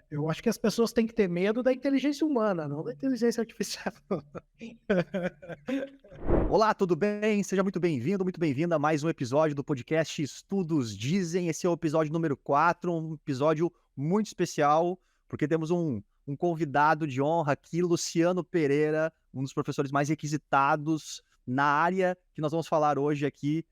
Eu acho que as pessoas têm que ter medo da inteligência humana, não da inteligência artificial. Olá, tudo bem? Seja muito bem-vindo, muito bem-vinda a mais um episódio do podcast Estudos Dizem. Esse é o episódio número 4, um episódio muito especial, porque temos um convidado de honra aqui, Luciano Pereira, um dos professores mais requisitados na área que nós vamos falar hoje aqui,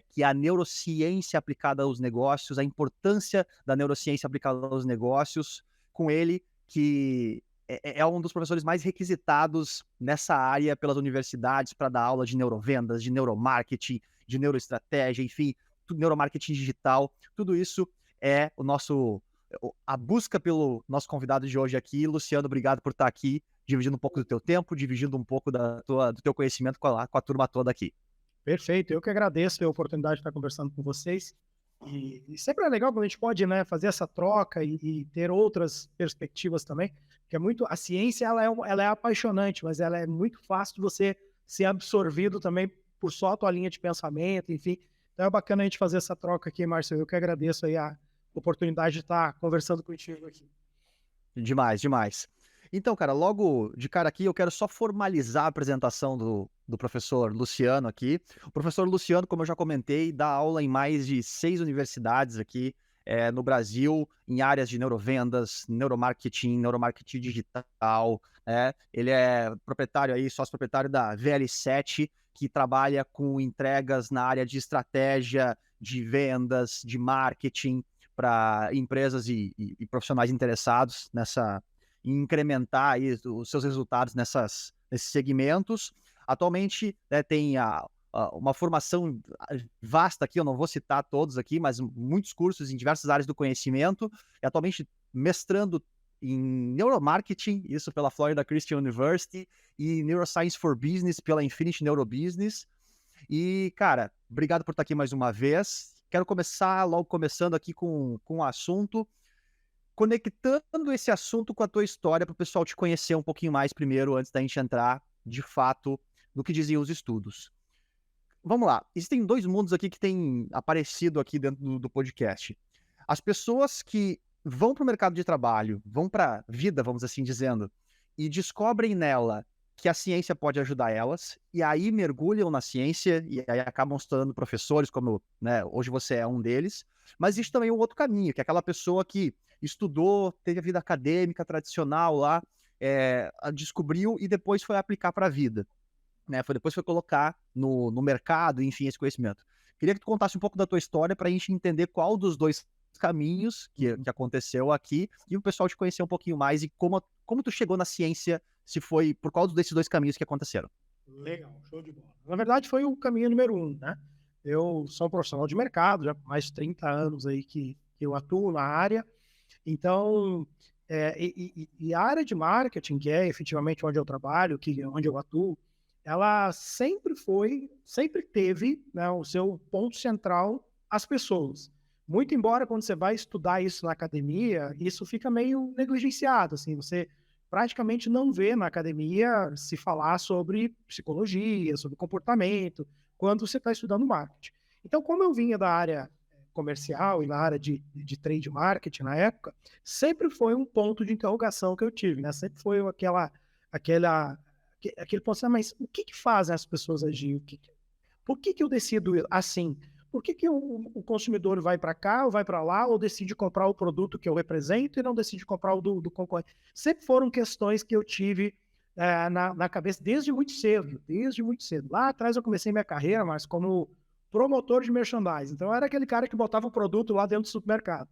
que é a neurociência aplicada aos negócios, a importância da neurociência aplicada aos negócios, com ele que é um dos professores mais requisitados nessa área pelas universidades para dar aula de neurovendas, de neuromarketing, de neuroestratégia, enfim, neuromarketing digital. Tudo isso é a busca pelo nosso convidado de hoje aqui. Luciano, obrigado por estar aqui, dividindo um pouco do teu tempo, dividindo um pouco do teu conhecimento com a turma toda aqui. Perfeito, eu que agradeço a oportunidade de estar conversando com vocês. E sempre é legal quando a gente pode, né, fazer essa troca e ter outras perspectivas também, porque a ciência ela é apaixonante, mas ela é muito fácil de você ser absorvido também por só a tua linha de pensamento, enfim. Então é bacana a gente fazer essa troca aqui, Márcio. Eu que agradeço aí a oportunidade de estar conversando contigo aqui. Demais, demais. Então, cara, logo de cara aqui, eu quero só formalizar a apresentação do professor Luciano aqui. O professor Luciano, como eu já comentei, dá aula em mais de 6 universidades aqui no Brasil, em áreas de neurovendas, neuromarketing digital. Ele é proprietário aí, sócio proprietário da VL7, que trabalha com entregas na área de estratégia, de vendas, de marketing, para empresas e profissionais interessados em incrementar aí os seus resultados nesses segmentos. Atualmente, tem uma formação vasta aqui, eu não vou citar todos aqui, mas muitos cursos em diversas áreas do conhecimento, e atualmente mestrando em neuromarketing, isso pela Florida Christian University, e Neuroscience for Business pela Infinity Neurobusiness. E, cara, obrigado por estar aqui mais uma vez. Quero começando aqui com um assunto, conectando esse assunto com a tua história para o pessoal te conhecer um pouquinho mais primeiro, antes da gente entrar, de fato, no que diziam os estudos. Vamos lá, existem 2 mundos aqui que têm aparecido aqui dentro do podcast. As pessoas que vão para o mercado de trabalho, vão para a vida, vamos assim dizendo, e descobrem nela que a ciência pode ajudar elas, e aí mergulham na ciência, e aí acabam se tornando professores, como, né, hoje você é um deles. Mas existe também um outro caminho, que é aquela pessoa que estudou, teve a vida acadêmica tradicional lá, descobriu e depois foi aplicar para a vida, né? Depois foi colocar no mercado, enfim, esse conhecimento. Queria que tu contasse um pouco da tua história para a gente entender qual dos 2 caminhos que aconteceu aqui, e o pessoal te conhecer um pouquinho mais, e como tu chegou na ciência, se foi por qual desses 2 caminhos que aconteceram. Legal, show de bola. Na verdade, foi o caminho número 1, né? Eu sou um profissional de mercado, já há mais de 30 anos aí que eu atuo na área. Então, a área de marketing, que é efetivamente onde eu trabalho, onde eu atuo, ela sempre teve, né, o seu ponto central as pessoas. Muito embora quando você vai estudar isso na academia, isso fica meio negligenciado, assim, você praticamente não vê na academia se falar sobre psicologia, sobre comportamento, quando você está estudando marketing. Então, como eu vinha da área comercial e na área de trade marketing na época, sempre foi um ponto de interrogação que eu tive, né? Sempre foi aquele ponto assim, mas o que fazem as pessoas agir? Por que eu decido assim? Por que o consumidor vai para cá ou vai para lá, ou decide comprar o produto que eu represento e não decide comprar o do concorrente? Sempre foram questões que eu tive na cabeça desde muito cedo, desde muito cedo. Lá atrás eu comecei minha carreira, mas como promotor de merchandising. Então, eu era aquele cara que botava o produto lá dentro do supermercado.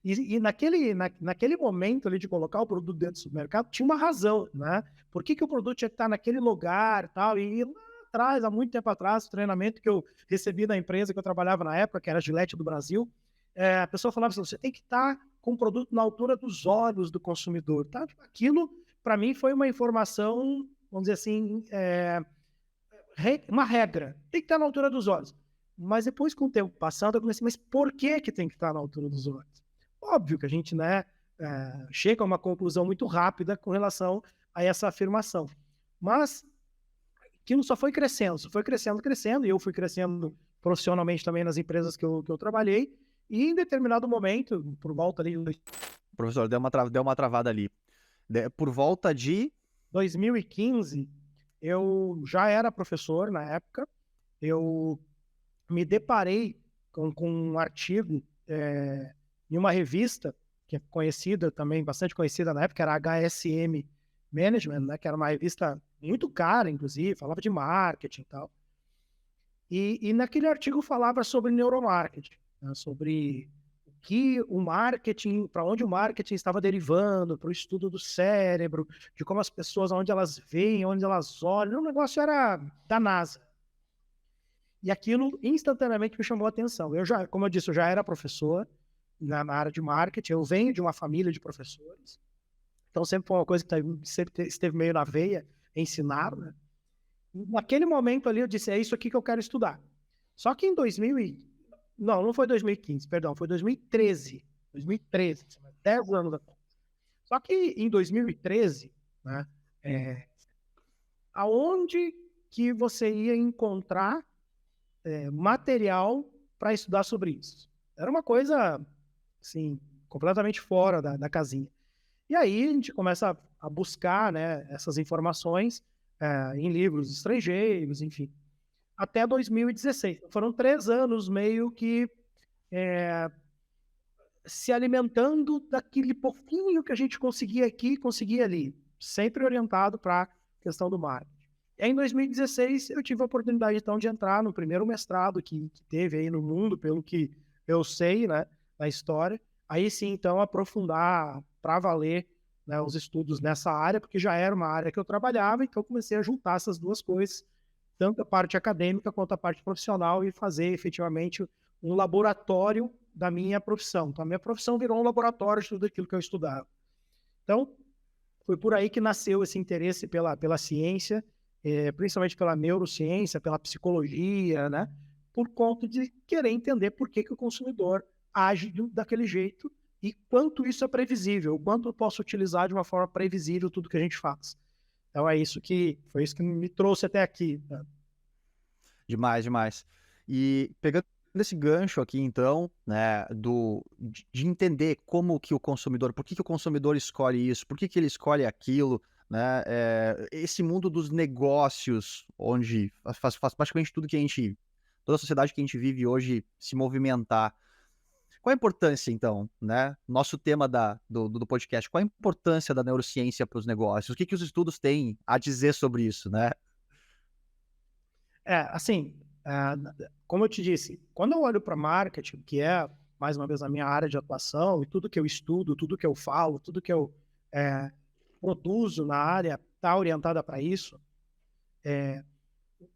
E naquele momento ali de colocar o produto dentro do supermercado, tinha uma razão, né? Por que o produto tinha que estar naquele lugar tal? E lá atrás, há muito tempo atrás, o treinamento que eu recebi da empresa que eu trabalhava na época, que era a Gillette do Brasil, a pessoa falava assim, você tem que estar com o produto na altura dos olhos do consumidor. Tá? Aquilo, para mim, foi uma informação, vamos dizer assim, uma regra, tem que estar na altura dos olhos. Mas depois, com o tempo passando, eu comecei, mas por que tem que estar na altura dos olhos? Óbvio que a gente, né, chega a uma conclusão muito rápida com relação a essa afirmação. Mas aquilo só foi crescendo, e eu fui crescendo profissionalmente também nas empresas que eu trabalhei, e em determinado momento, por volta ali de Professor, deu uma travada ali. Por volta de... 2015, eu já era professor na época, eu me deparei com um artigo em uma revista que é conhecida também, bastante conhecida na época, era a HSM Management, né, que era uma revista muito cara, inclusive, falava de marketing e tal. E naquele artigo falava sobre neuromarketing, né, sobre o que o marketing, para onde o marketing estava derivando, para o estudo do cérebro, de como as pessoas, onde elas veem, onde elas olham. O negócio era da NASA. E aquilo instantaneamente me chamou a atenção. Eu já, como eu disse, eu já era professor na área de marketing, eu venho de uma família de professores, então sempre foi uma coisa que sempre esteve meio na veia, ensinar, né? Naquele momento ali eu disse, é isso aqui que eu quero estudar. Só que em 2000 não foi 2015, perdão, foi 2013, 10 anos atrás. Só que em 2013, né, aonde que você ia encontrar material para estudar sobre isso? Era uma coisa, assim, completamente fora da casinha. E aí a gente começa a buscar, né, essas informações em livros estrangeiros, enfim, até 2016. Foram 3 anos meio que se alimentando daquele pouquinho que a gente conseguia aqui, conseguia ali, sempre orientado para a questão do marketing. E aí, em 2016, eu tive a oportunidade, então, de entrar no primeiro mestrado que teve aí no mundo, pelo que eu sei, né, na história. Aí sim, então, aprofundar para valer, né, os estudos nessa área, porque já era uma área que eu trabalhava, então eu comecei a juntar essas duas coisas, tanto a parte acadêmica quanto a parte profissional, e fazer efetivamente um laboratório da minha profissão. Então, a minha profissão virou um laboratório de tudo aquilo que eu estudava. Então, foi por aí que nasceu esse interesse pela ciência, principalmente pela neurociência, pela psicologia, né? Por conta de querer entender por que o consumidor age daquele jeito e quanto isso é previsível, o quanto eu posso utilizar de uma forma previsível tudo que a gente faz. Então, foi isso que me trouxe até aqui, né? Demais, demais. E pegando esse gancho aqui, então, né, de entender como que o consumidor, por que que o consumidor escolhe isso, por que que ele escolhe aquilo, né, esse mundo dos negócios, onde faz praticamente tudo que toda a sociedade que a gente vive hoje se movimentar. Qual a importância, então, né, nosso tema do podcast, qual a importância da neurociência para os negócios? O que que os estudos têm a dizer sobre isso, né? Assim, como eu te disse, quando eu olho para marketing, que é, mais uma vez, a minha área de atuação, e tudo que eu estudo, tudo que eu falo, tudo que eu produzo na área está orientada para isso,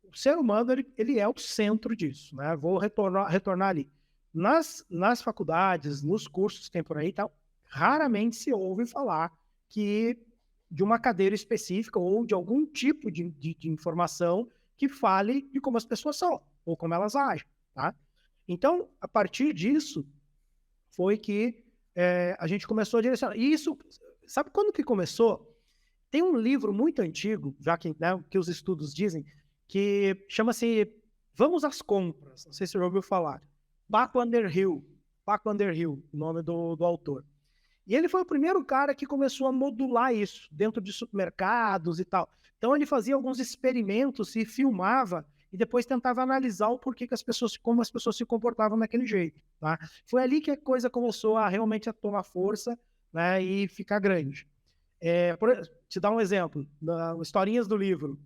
o ser humano ele é o centro disso, né? Vou retornar ali. Nas faculdades, nos cursos que tem por aí, tal, raramente se ouve falar de uma cadeira específica ou de algum tipo de informação que fale de como as pessoas são ou como elas agem, tá? Então, a partir disso, foi que a gente começou a direcionar. E isso, sabe quando que começou? Tem um livro muito antigo, já que, né, que os estudos dizem, que chama-se Vamos às Compras. Não sei se você já ouviu falar. Paco Underhill, o nome do autor. E ele foi o primeiro cara que começou a modular isso dentro de supermercados e tal. Então ele fazia alguns experimentos e filmava e depois tentava analisar o porquê que como as pessoas se comportavam daquele jeito, tá? Foi ali que a coisa começou a realmente a tomar força, né, e ficar grande. Te dar um exemplo, historinhas do livro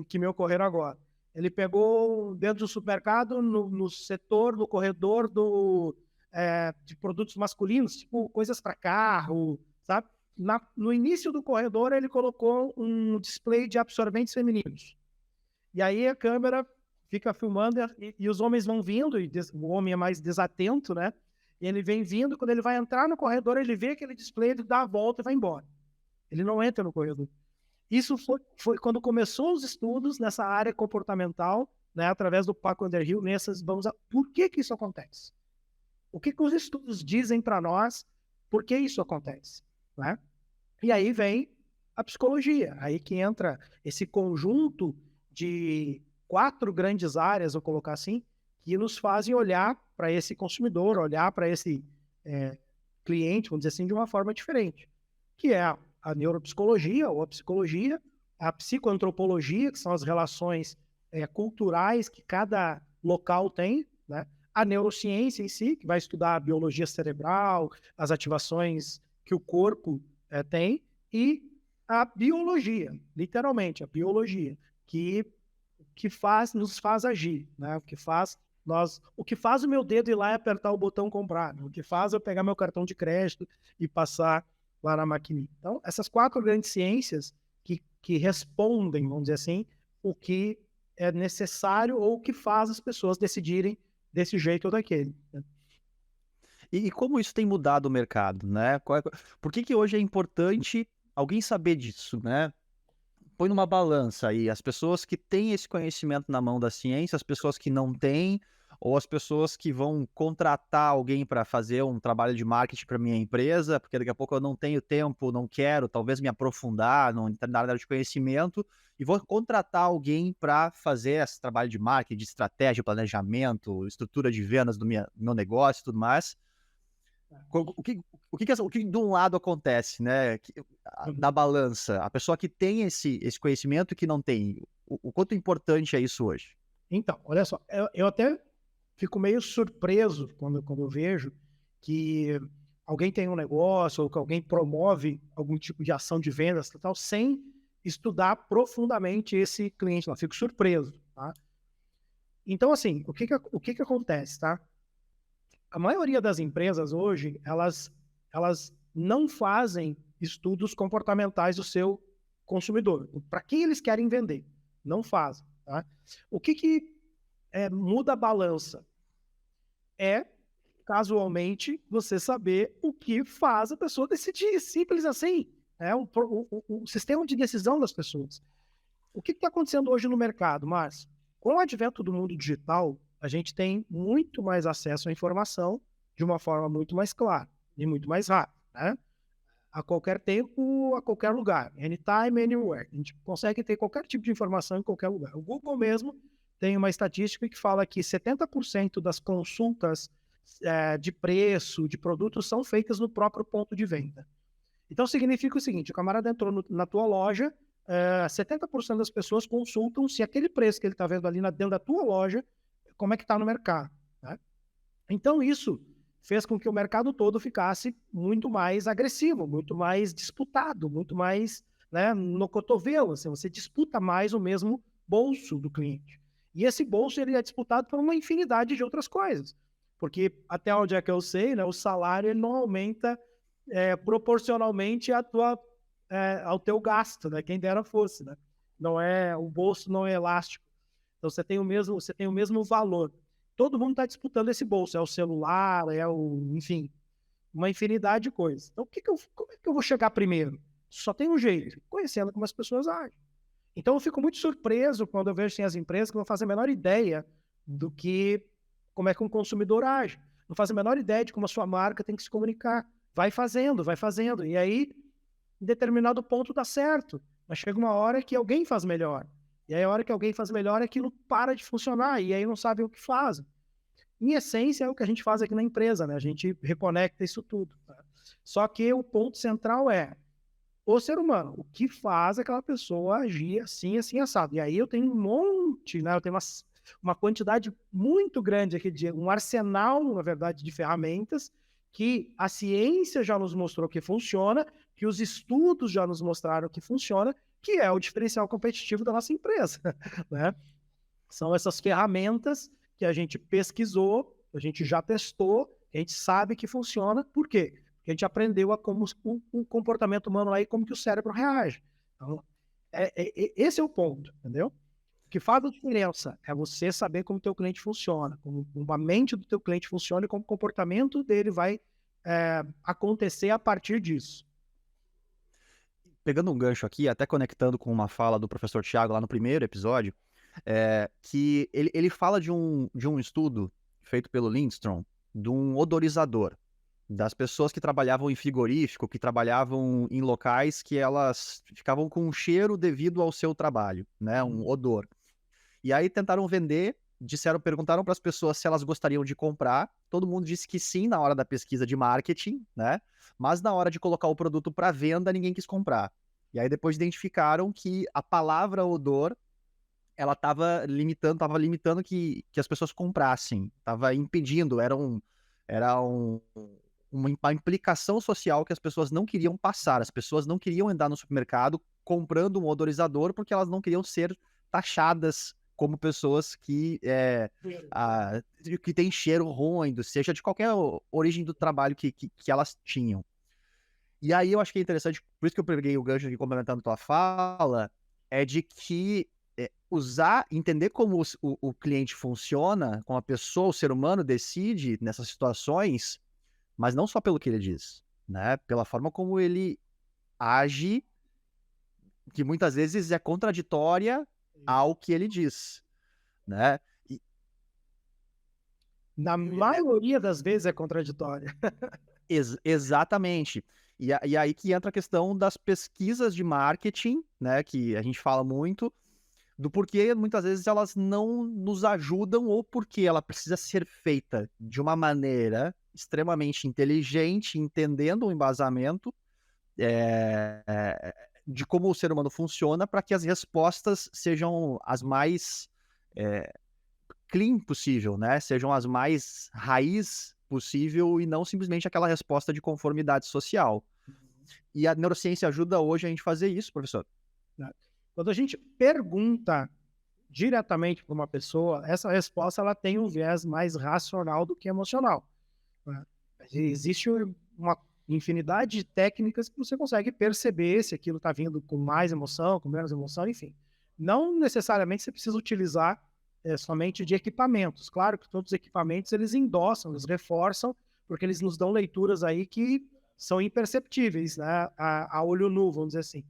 que me ocorreram agora. Ele pegou dentro do supermercado, no setor, no corredor de produtos masculinos, tipo coisas para carro, sabe? No início do corredor, ele colocou um display de absorventes femininos. E aí a câmera fica filmando e os homens vão vindo, e o homem é mais desatento, né? E ele vem vindo, quando ele vai entrar no corredor, ele vê aquele display, ele dá a volta e vai embora. Ele não entra no corredor. Isso foi quando começou os estudos nessa área comportamental, né, através do Paco Underhill, por que isso acontece? O que os estudos dizem para nós, por que isso acontece, né? E aí vem a psicologia, aí que entra esse conjunto de 4 grandes áreas, vou colocar assim, que nos fazem olhar para esse consumidor, olhar para cliente, vamos dizer assim, de uma forma diferente, que é a neuropsicologia ou a psicologia, a psicoantropologia, que são as relações culturais que cada local tem, né? A neurociência em si, que vai estudar a biologia cerebral, as ativações que o corpo tem, e a biologia, literalmente, a biologia, que nos faz agir, né? O que faz o meu dedo ir lá e apertar o botão comprar, né? O que faz eu pegar meu cartão de crédito e passar lá na maquininha. Então, essas 4 grandes ciências que respondem, vamos dizer assim, o que é necessário ou o que faz as pessoas decidirem desse jeito ou daquele, né? E como isso tem mudado o mercado, né? Por que hoje é importante alguém saber disso, né? Põe numa balança aí as pessoas que têm esse conhecimento na mão da ciência, as pessoas que não têm, ou as pessoas que vão contratar alguém para fazer um trabalho de marketing para minha empresa, porque daqui a pouco eu não tenho tempo, não quero, talvez me aprofundar na área de conhecimento, e vou contratar alguém para fazer esse trabalho de marketing, de estratégia, planejamento, estrutura de vendas do meu negócio e tudo mais. O que de um lado acontece, né? Na balança, a pessoa que tem esse conhecimento e que não tem, o quanto importante é isso hoje? Então, olha só, eu até fico meio surpreso quando eu vejo que alguém tem um negócio ou que alguém promove algum tipo de ação de vendas e tal, sem estudar profundamente esse cliente lá. Fico surpreso, tá? Então, assim, o que que acontece, tá? A maioria das empresas hoje, elas não fazem estudos comportamentais do seu consumidor. Para quem eles querem vender? Não fazem, tá? O que muda a balança? É, casualmente, você saber o que faz a pessoa decidir. Simples assim. É o sistema de decisão das pessoas. O que está acontecendo hoje no mercado, Márcio? Com o advento do mundo digital, a gente tem muito mais acesso à informação de uma forma muito mais clara e muito mais rápida, né? A qualquer tempo, a qualquer lugar. Anytime, anywhere. A gente consegue ter qualquer tipo de informação em qualquer lugar. O Google mesmo tem uma estatística que fala que 70% das consultas de preço, de produtos, são feitas no próprio ponto de venda. Então, significa o seguinte, o camarada entrou na tua loja, 70% das pessoas consultam se aquele preço que ele está vendo ali dentro da tua loja, como é que está no mercado, né? Então, isso fez com que o mercado todo ficasse muito mais agressivo, muito mais disputado, muito mais, né, no cotovelo. Assim, você disputa mais o mesmo bolso do cliente. E esse bolso ele é disputado por uma infinidade de outras coisas. Porque, até onde é que eu sei, né, o salário ele não aumenta proporcionalmente ao teu gasto, né? Quem dera fosse, né? O bolso não é elástico. Então você tem o mesmo valor. Todo mundo está disputando esse bolso, é o celular, enfim, uma infinidade de coisas. Então, como é que eu vou chegar primeiro? Só tem um jeito, conhecendo como as pessoas agem. Então, eu fico muito surpreso quando eu vejo assim, as empresas que não fazem a menor ideia como é que um consumidor age. Não fazem a menor ideia de como a sua marca tem que se comunicar. Vai fazendo. E aí, em determinado ponto dá certo. Mas chega uma hora que alguém faz melhor. E aí, a hora que alguém faz melhor, aquilo para de funcionar. E aí não sabem o que fazem. Em essência, é o que a gente faz aqui na empresa, né? A gente reconecta isso tudo. Tá? Só que o ponto central é o ser humano. O que faz aquela pessoa agir assim, assim, assado. E aí eu tenho um monte, né? Eu tenho uma quantidade muito grande aqui, um arsenal, na verdade, de ferramentas que a ciência já nos mostrou que funciona, que os estudos já nos mostraram que funciona, que é o diferencial competitivo da nossa empresa, né? São essas ferramentas que a gente pesquisou, a gente já testou, a gente sabe que funciona. Por quê? Porque a gente aprendeu como o comportamento humano aí, como que o cérebro reage. Então, esse é o ponto, entendeu? O que faz a diferença é você saber como o teu cliente funciona, como a mente do teu cliente funciona e como o comportamento dele vai acontecer a partir disso. Pegando um gancho aqui, até conectando com uma fala do professor Tiago lá no primeiro episódio, que ele fala de um estudo feito pelo Lindstrom, de um odorizador, das pessoas que trabalhavam em frigorífico, que trabalhavam em locais que elas ficavam com um cheiro devido ao seu trabalho, né, um odor. E aí tentaram vender perguntaram para as pessoas se elas gostariam de comprar. Todo mundo disse que sim na hora da pesquisa de marketing, né? Mas na hora de colocar o produto para venda, ninguém quis comprar. E aí depois identificaram que a palavra odor, ela estava limitando que as pessoas comprassem, estava impedindo, era uma implicação social que as pessoas não queriam passar. As pessoas não queriam andar no supermercado comprando um odorizador porque elas não queriam ser taxadas como pessoas que têm cheiro ruim, seja de qualquer origem do trabalho que elas tinham. E aí eu acho que é interessante, por isso que eu peguei o gancho aqui complementando tua fala, é de que entender como o cliente funciona, como a pessoa, o ser humano decide nessas situações, mas não só pelo que ele diz, né? Pela forma como ele age, que muitas vezes é contraditória ao que ele diz, né? Na maioria das vezes é contraditória. Exatamente. E aí que entra a questão das pesquisas de marketing, né? Que a gente fala muito, do porquê muitas vezes elas não nos ajudam ou porque ela precisa ser feita de uma maneira extremamente inteligente, entendendo o embasamento de como o ser humano funciona para que as respostas sejam as mais clean possível, né? Sejam as mais raiz possível e não simplesmente aquela resposta de conformidade social. E a neurociência ajuda hoje a gente a fazer isso, professor. Quando a gente pergunta diretamente para uma pessoa, essa resposta ela tem um viés mais racional do que emocional, né? Existe uma infinidade de técnicas que você consegue perceber se aquilo está vindo com mais emoção, com menos emoção, enfim. Não necessariamente você precisa utilizar somente de equipamentos. Claro que todos os equipamentos eles endossam, eles reforçam, porque eles nos dão leituras aí que são imperceptíveis, né, a olho nu, vamos dizer assim.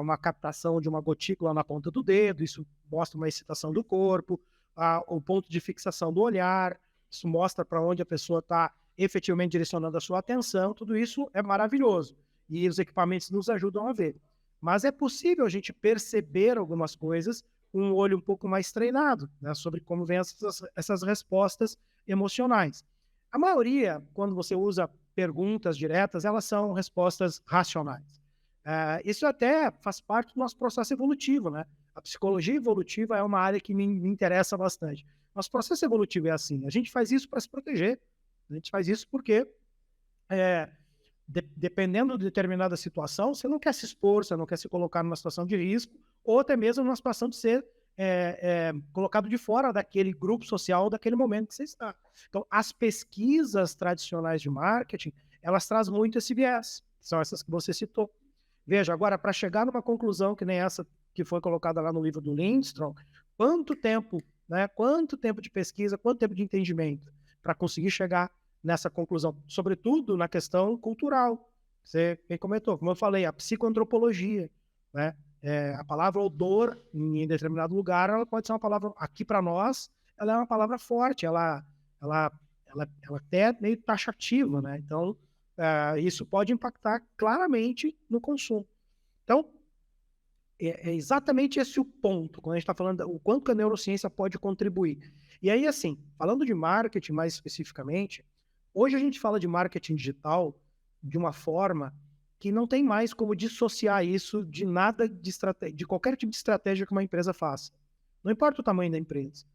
Uma captação de uma gotícula na ponta do dedo, isso mostra uma excitação do corpo, o ponto de fixação do olhar, isso mostra para onde a pessoa está efetivamente direcionando a sua atenção, tudo isso é maravilhoso. E os equipamentos nos ajudam a ver. Mas é possível a gente perceber algumas coisas com um olho um pouco mais treinado, né, sobre como vêm essas respostas emocionais. A maioria, quando você usa perguntas diretas, elas são respostas racionais. Isso até faz parte do nosso processo evolutivo, né? A psicologia evolutiva é uma área que me interessa bastante. Nosso processo evolutivo é assim, a gente faz isso para se proteger, a gente faz isso porque, dependendo de determinada situação, você não quer se expor, você não quer se colocar numa situação de risco, ou até mesmo numa situação de ser colocado de fora daquele grupo social, daquele momento que você está. Então, as pesquisas tradicionais de marketing, elas trazem muito esse viés, são essas que você citou. Veja, agora, para chegar numa conclusão que nem essa que foi colocada lá no livro do Lindstrom, quanto tempo de pesquisa, quanto tempo de entendimento para conseguir chegar nessa conclusão, sobretudo na questão cultural. Você comentou, como eu falei, a psicoantropologia, né? A palavra odor, em determinado lugar, ela pode ser uma palavra, aqui para nós, ela é uma palavra forte, ela até é meio taxativa, né? Então, isso pode impactar claramente no consumo. Então, é exatamente esse o ponto, quando a gente está falando o quanto que a neurociência pode contribuir. E aí, assim, falando de marketing mais especificamente, hoje a gente fala de marketing digital de uma forma que não tem mais como dissociar isso de nada de qualquer tipo de estratégia que uma empresa faça. Não importa o tamanho da empresa.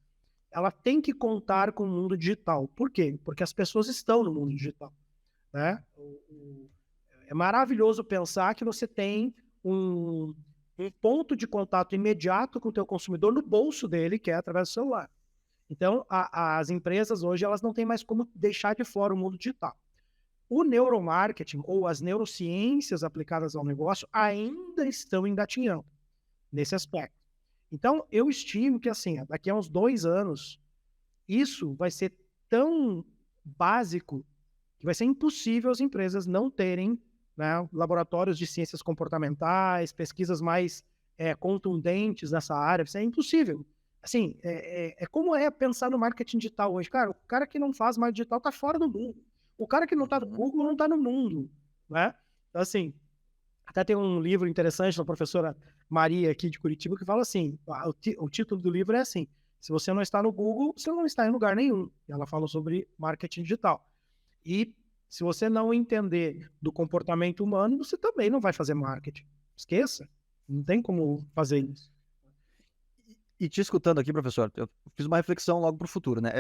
Ela tem que contar com o mundo digital. Por quê? Porque as pessoas estão no mundo digital, né? É maravilhoso pensar que você tem um ponto de contato imediato com o teu consumidor no bolso dele, que é através do celular. Então, as empresas hoje elas não têm mais como deixar de fora o mundo digital. O neuromarketing ou as neurociências aplicadas ao negócio ainda estão engatinhando nesse aspecto. Então, eu estimo que assim, daqui a uns 2 anos, isso vai ser tão básico que vai ser impossível as empresas não terem, né, laboratórios de ciências comportamentais, pesquisas mais contundentes nessa área. Isso é impossível. Assim, como pensar no marketing digital hoje. Cara, o cara que não faz marketing digital está fora do mundo. O cara que não está no Google não está no mundo, né? Então, assim, até tem um livro interessante da professora Maria aqui de Curitiba que fala assim, o título do livro é assim, Se você não está no Google, você não está em lugar nenhum. Ela fala sobre marketing digital. E se você não entender do comportamento humano, você também não vai fazer marketing. Esqueça. Não tem como fazer isso. E te escutando aqui, professor, eu fiz uma reflexão logo para o futuro, né?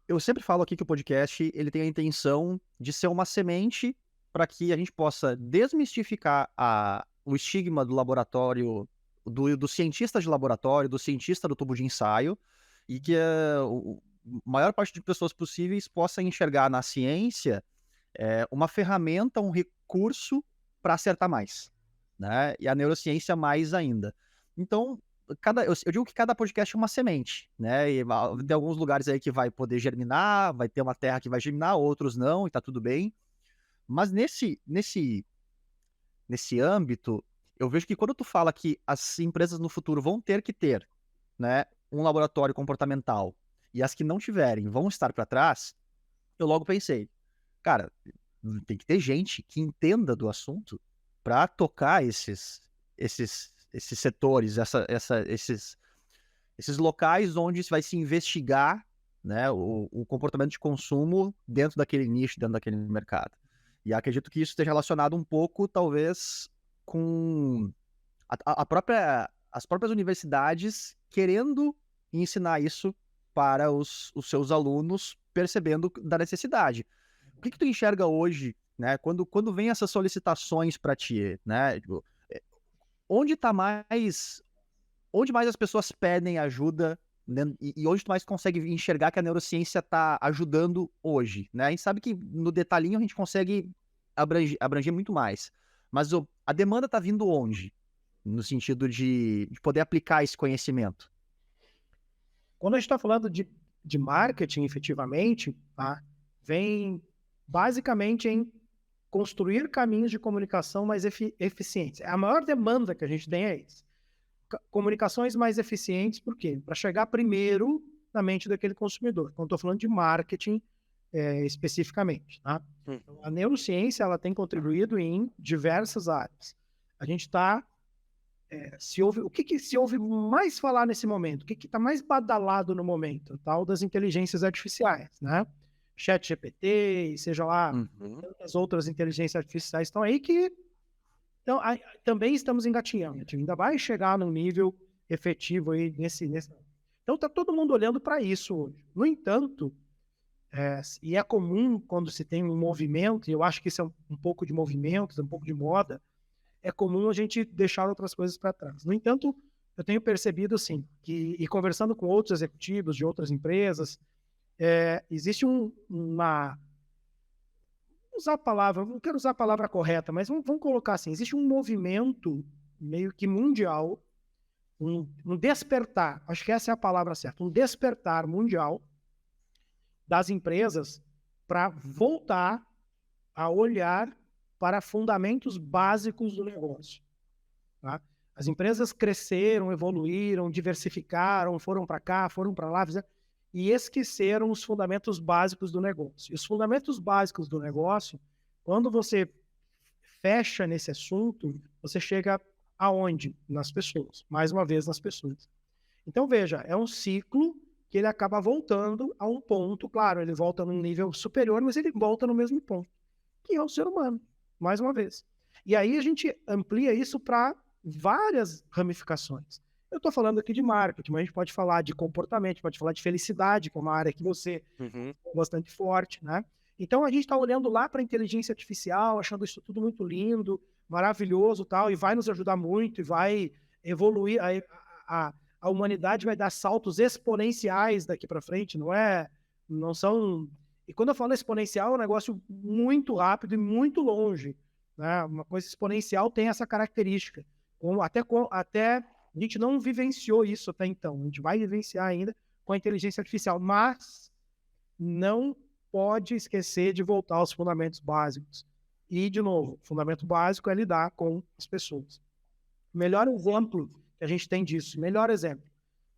Eu sempre falo aqui que o podcast ele tem a intenção de ser uma semente para que a gente possa desmistificar o estigma do laboratório, do cientista de laboratório, do cientista do tubo de ensaio, e que a maior parte de pessoas possíveis possa enxergar na ciência uma ferramenta, um recurso para acertar mais, né? E a neurociência mais ainda. Então, eu digo que cada podcast é uma semente, né? E tem alguns lugares aí que vai poder germinar, vai ter uma terra que vai germinar, outros não, e tá tudo bem. Mas nesse âmbito, eu vejo que quando tu fala que as empresas no futuro vão ter que ter, né, um laboratório comportamental e as que não tiverem vão estar para trás, eu logo pensei, cara, tem que ter gente que entenda do assunto para tocar esses setores, esses locais onde vai se investigar, né, o comportamento de consumo dentro daquele nicho, dentro daquele mercado. E acredito que isso esteja relacionado um pouco, talvez, com as próprias universidades querendo ensinar isso para os seus alunos, percebendo da necessidade. O que tu enxerga hoje, né, quando vem essas solicitações para ti, né, tipo, onde mais as pessoas pedem ajuda, né, e onde tu mais consegue enxergar que a neurociência está ajudando hoje, né? A gente sabe que no detalhinho a gente consegue abranger muito mais, mas a demanda está vindo onde? No sentido de poder aplicar esse conhecimento. Quando a gente está falando de marketing, efetivamente, tá? Vem basicamente em construir caminhos de comunicação mais eficientes. A maior demanda que a gente tem é isso. Comunicações mais eficientes, por quê? Para chegar primeiro na mente daquele consumidor. Quando estou falando de marketing especificamente. Tá? Então, a neurociência ela tem contribuído em diversas áreas. A gente está... o que se ouve mais falar nesse momento? O que está mais badalado no momento? Tal das inteligências artificiais, né? ChatGPT, seja lá, tantas outras inteligências artificiais estão aí que então, também estamos engatinhando. A gente ainda vai chegar num nível efetivo aí nesse... Então, está todo mundo olhando para isso hoje. No entanto, e é comum quando se tem um movimento, e eu acho que isso é um pouco de movimento, um pouco de moda, é comum a gente deixar outras coisas para trás. No entanto, eu tenho percebido, assim, e conversando com outros executivos de outras empresas, existe uma... usar a palavra, não quero usar a palavra correta, mas vamos colocar assim, existe um movimento meio que mundial, um despertar, acho que essa é a palavra certa, um despertar mundial das empresas para voltar a olhar para fundamentos básicos do negócio. Tá? As empresas cresceram, evoluíram, diversificaram, foram para cá, foram para lá, e esqueceram os fundamentos básicos do negócio. E os fundamentos básicos do negócio, quando você fecha nesse assunto, você chega aonde? Nas pessoas. Mais uma vez, nas pessoas. Então, veja, é um ciclo que ele acaba voltando a um ponto, claro, ele volta num nível superior, mas ele volta no mesmo ponto, que é o ser humano, mais uma vez. E aí a gente amplia isso para várias ramificações. Eu estou falando aqui de marketing, mas a gente pode falar de comportamento, pode falar de felicidade, que é uma área que você é bastante forte, né? Então, a gente está olhando lá para a inteligência artificial, achando isso tudo muito lindo, maravilhoso tal, e vai nos ajudar muito, e vai evoluir, a humanidade vai dar saltos exponenciais daqui para frente, não são... E quando eu falo exponencial, é um negócio muito rápido e muito longe, né? Uma coisa exponencial tem essa característica, até a gente não vivenciou isso até então. A gente vai vivenciar ainda com a inteligência artificial, mas não pode esquecer de voltar aos fundamentos básicos. E, de novo, o fundamento básico é lidar com as pessoas. O melhor exemplo que a gente tem disso, melhor exemplo,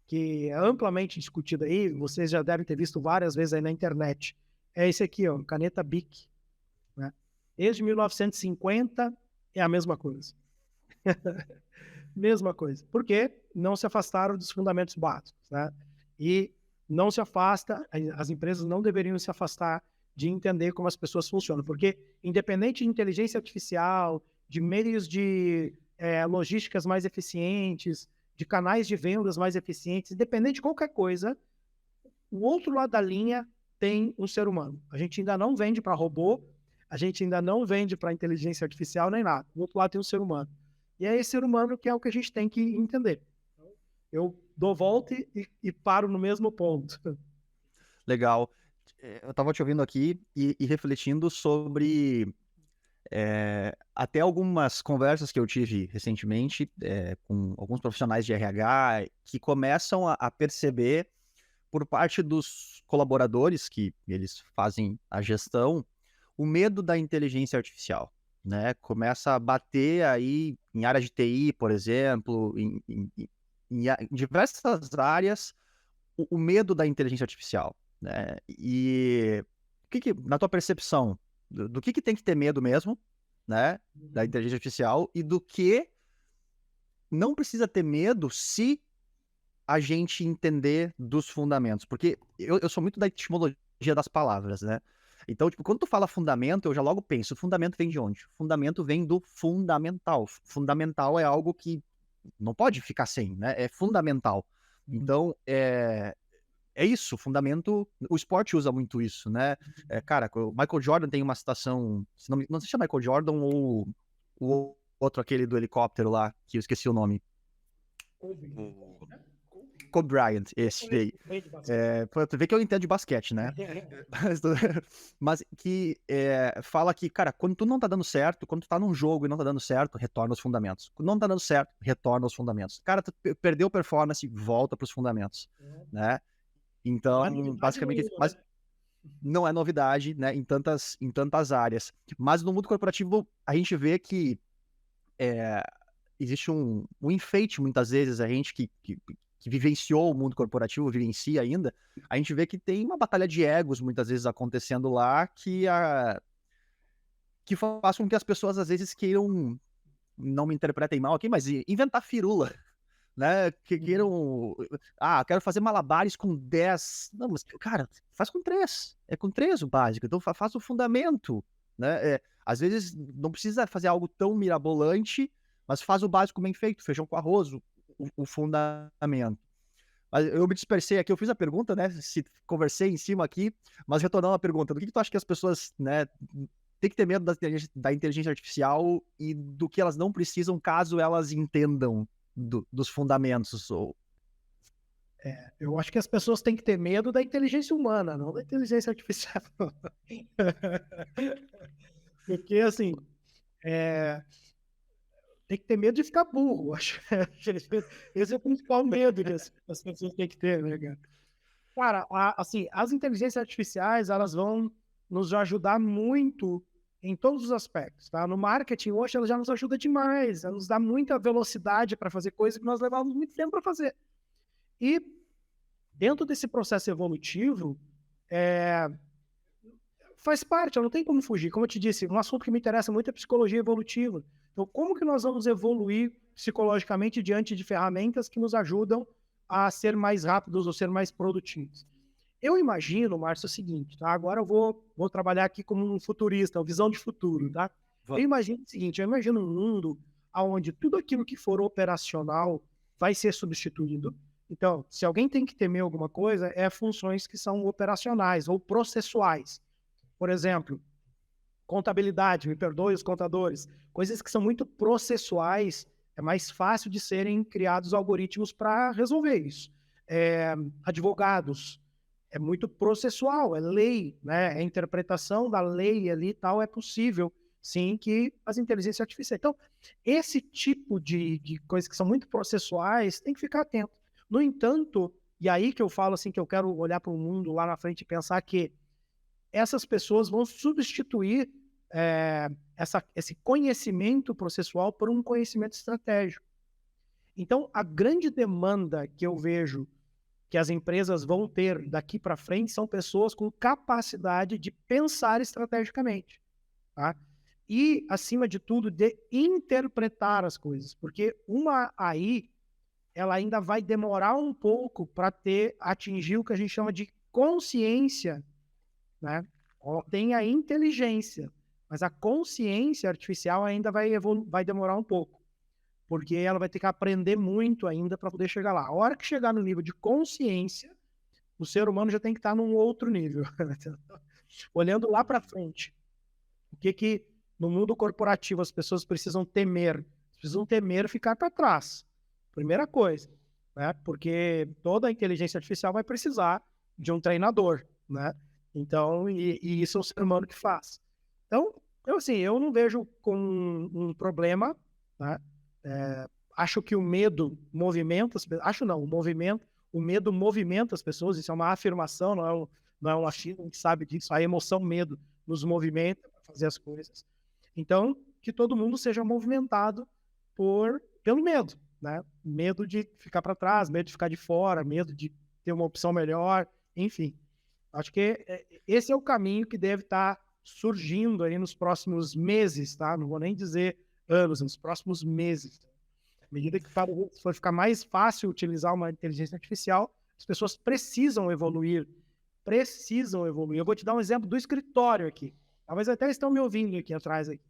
que é amplamente discutido aí, vocês já devem ter visto várias vezes aí na internet, é esse aqui, ó, caneta Bic. Né? Desde 1950 é a mesma coisa. Mesma coisa. Porque não se afastaram dos fundamentos básicos, né? E não se afasta, as empresas não deveriam se afastar de entender como as pessoas funcionam, porque independente de inteligência artificial, de meios de logísticas mais eficientes, de canais de vendas mais eficientes, independente de qualquer coisa, o outro lado da linha tem um ser humano. A gente ainda não vende para robô, a gente ainda não vende para inteligência artificial nem nada. Do outro lado tem um ser humano. E é esse ser humano que é o que a gente tem que entender. Eu dou volta e paro no mesmo ponto. Legal. Eu estava te ouvindo aqui e refletindo sobre até algumas conversas que eu tive recentemente com alguns profissionais de RH que começam a perceber por parte dos colaboradores que eles fazem a gestão, o medo da inteligência artificial, né? Começa a bater aí em área de TI, por exemplo, em diversas áreas, o medo da inteligência artificial, né? E na tua percepção, do que tem que ter medo mesmo, né? Da inteligência artificial e do que não precisa ter medo se a gente entender dos fundamentos, porque eu sou muito da etimologia das palavras, né? Então, tipo, quando tu fala fundamento, eu já logo penso, fundamento vem de onde? Fundamento vem do fundamental. Fundamental é algo que não pode ficar sem, né? É fundamental. Então, é isso, fundamento. O esporte usa muito isso, né? Cara, o Michael Jordan tem uma citação, não sei se é Michael Jordan ou o outro, aquele do helicóptero lá, que eu esqueci o nome. Kobe Bryant, esse daí. Tu vê que eu entendo de basquete, né? Mas que fala que, cara, quando tu não tá dando certo, quando tu tá num jogo e não tá dando certo, retorna aos fundamentos. Quando não tá dando certo, retorna aos fundamentos. Cara, tu perdeu performance, volta pros fundamentos, né? Então, basicamente, mas não é novidade, né? Em tantas áreas. Mas no mundo corporativo, a gente vê que existe um enfeite, muitas vezes, a gente que vivenciou o mundo corporativo, vivencia ainda, a gente vê que tem uma batalha de egos, muitas vezes, acontecendo lá, que faz com que as pessoas, às vezes, queiram, não me interpretem mal aqui, mas inventar firula, né? Que queiram, quero fazer malabares com 10. Não, mas, cara, faz com 3. É com 3 o básico, então faz o fundamento, né? Às vezes, não precisa fazer algo tão mirabolante, mas faz o básico bem feito, feijão com arroz, o fundamento. Mas eu me dispersei aqui, eu fiz a pergunta, né? Se conversei em cima aqui, mas retornando à pergunta, do que tu acha que as pessoas, né, tem que ter medo da inteligência artificial e do que elas não precisam caso elas entendam dos fundamentos? Eu acho que as pessoas têm que ter medo da inteligência humana, não da inteligência artificial. Porque, assim, tem que ter medo de ficar burro. Acho esse é o principal medo que as pessoas têm que ter, né, cara? Cara, assim, as inteligências artificiais, elas vão nos ajudar muito em todos os aspectos, tá? No marketing, hoje, ela já nos ajuda demais, ela nos dá muita velocidade para fazer coisas que nós levávamos muito tempo para fazer. E dentro desse processo evolutivo, faz parte, não tem como fugir. Como eu te disse, um assunto que me interessa muito é psicologia evolutiva. Então, como que nós vamos evoluir psicologicamente diante de ferramentas que nos ajudam a ser mais rápidos ou ser mais produtivos? Eu imagino, Márcio, o seguinte, tá? Agora eu vou trabalhar aqui como um futurista, uma visão de futuro, tá? Eu imagino o seguinte, eu imagino um mundo onde tudo aquilo que for operacional vai ser substituído. Então, se alguém tem que temer alguma coisa, é funções que são operacionais ou processuais. Por exemplo, contabilidade, me perdoe os contadores, coisas que são muito processuais, é mais fácil de serem criados algoritmos para resolver isso. Advogados, é muito processual, é lei, né? É interpretação da lei ali e tal, é possível, sim, que as inteligências artificiais. Então, esse tipo de coisas que são muito processuais, tem que ficar atento. No entanto, e aí que eu falo assim, que eu quero olhar para o mundo lá na frente e pensar que essas pessoas vão substituir esse conhecimento processual por um conhecimento estratégico. Então, a grande demanda que eu vejo que as empresas vão ter daqui para frente são pessoas com capacidade de pensar estrategicamente. Tá? e, acima de tudo, de interpretar as coisas, porque uma AI, ela ainda vai demorar um pouco para atingir o que a gente chama de consciência, né? Ela tem a inteligência, mas a consciência artificial ainda vai demorar um pouco, porque ela vai ter que aprender muito ainda para poder chegar lá. A hora que chegar no nível de consciência, o ser humano já tem que estar num outro nível. Olhando lá para frente, o que no mundo corporativo as pessoas precisam temer? Precisam temer ficar para trás. Primeira coisa, né? Porque toda a inteligência artificial vai precisar de um treinador, né? Então, e isso é o ser humano que faz. Então, eu não vejo com um problema, né? Acho que o medo movimenta as pessoas. Acho não, o medo movimenta as pessoas. Isso é uma afirmação, não é um achismo, a gente sabe disso. A emoção, medo, nos movimenta para fazer as coisas. Então, que todo mundo seja movimentado pelo medo, né? Medo de ficar para trás, medo de ficar de fora, medo de ter uma opção melhor, enfim. Acho que esse é o caminho que deve estar surgindo aí nos próximos meses, tá? Não vou nem dizer anos, nos próximos meses. À medida que for ficar mais fácil utilizar uma inteligência artificial, as pessoas precisam evoluir. Eu vou te dar um exemplo do escritório aqui. Talvez até estão me ouvindo aqui atrás. Aqui.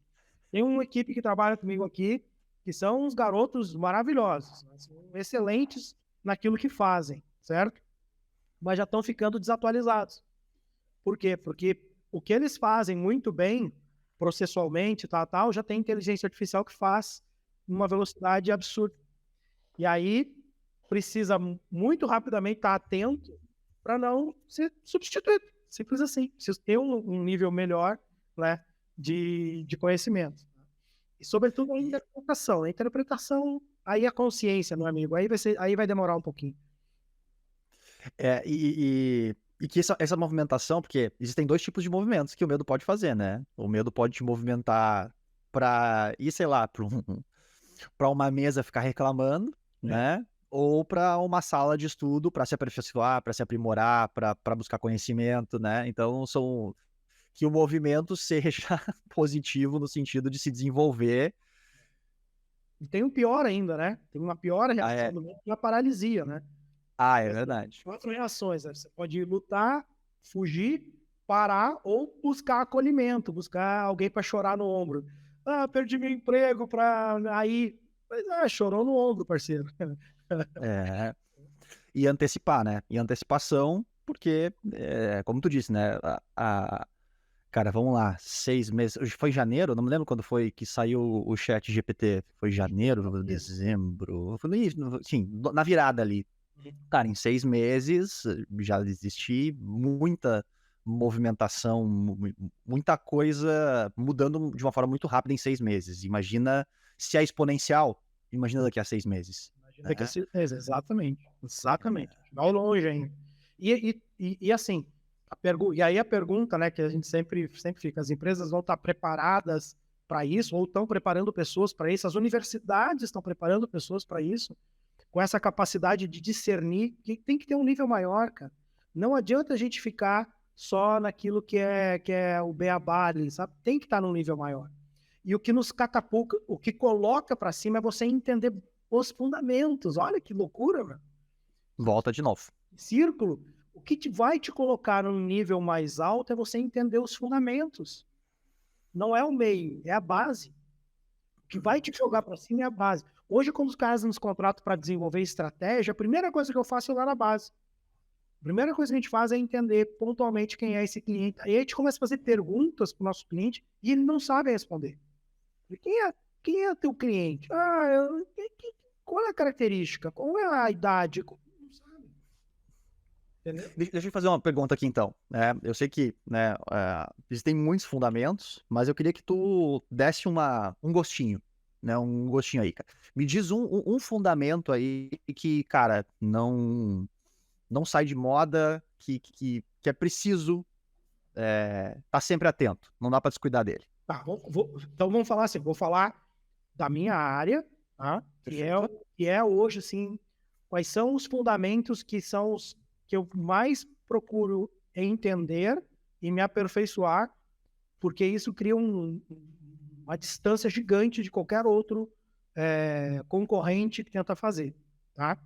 Tem uma equipe que trabalha comigo aqui, que são uns garotos maravilhosos, né? São excelentes naquilo que fazem, certo? Mas já estão ficando desatualizados. Por quê? Porque o que eles fazem muito bem, processualmente, já tem inteligência artificial que faz numa velocidade absurda. E aí precisa muito rapidamente estar atento para não ser substituído. Simples assim. Precisa ter um nível melhor, né, de conhecimento. E, sobretudo, a interpretação. A interpretação, aí a consciência, meu amigo, aí vai demorar um pouquinho. E que essa movimentação, porque existem dois tipos de movimentos que o medo pode fazer, né? O medo pode te movimentar para ir, sei lá, para uma mesa ficar reclamando, né? Ou para uma sala de estudo para se aperfeiçoar, para se aprimorar, para buscar conhecimento, né? Então, que o movimento seja positivo no sentido de se desenvolver. E tem um pior ainda, né? Tem uma pior reação do medo, que é a paralisia, né? É verdade. 4 reações, né? Você pode lutar, fugir, parar ou buscar acolhimento, buscar alguém para chorar no ombro. Ah, perdi meu emprego aí. Chorou no ombro, parceiro. E antecipar, né? E antecipação, porque, como tu disse, né? Cara, vamos lá, 6 meses. Foi em janeiro? Não me lembro quando foi que saiu o chat GPT. Foi janeiro, dezembro? Foi sim, na virada ali. Cara, em 6 meses já existe muita movimentação, muita coisa mudando de uma forma muito rápida em 6 meses. Imagina se é exponencial, imagina daqui a 6 meses. Imagina daqui a 6 meses, exatamente. Vai longe ainda. E assim, e aí a pergunta, né, que a gente sempre fica, as empresas vão estar preparadas para isso, ou estão preparando pessoas para isso, as universidades estão preparando pessoas para isso, com essa capacidade de discernir, que tem que ter um nível maior, cara. Não adianta a gente ficar só naquilo que é o beabá ali, sabe? Tem que estar num nível maior. E o que nos catapulta, o que coloca para cima é você entender os fundamentos. Olha que loucura, mano. Volta de novo. Círculo. O que vai te colocar num nível mais alto é você entender os fundamentos. Não é o meio, é a base. O que vai te jogar para cima é a base. Hoje, quando os caras nos contratam para desenvolver estratégia, a primeira coisa que eu faço é lá na base. A primeira coisa que a gente faz é entender pontualmente quem é esse cliente. Aí a gente começa a fazer perguntas para o nosso cliente e ele não sabe responder. Quem é teu cliente? Qual é a característica? Qual é a idade? Não sabe. Entendeu? Deixa eu fazer uma pergunta aqui, então. Eu sei que, né, existem muitos fundamentos, mas eu queria que tu desse um gostinho, né? Um gostinho aí, cara. Me diz um fundamento aí que, cara, não sai de moda, que é preciso tá sempre atento. Não dá para descuidar dele. Tá, então vamos falar assim, vou falar da minha área, tá? Que é hoje, assim, quais são os fundamentos que são os que eu mais procuro entender e me aperfeiçoar, porque isso cria uma distância gigante de qualquer outro concorrente que tenta fazer, tá?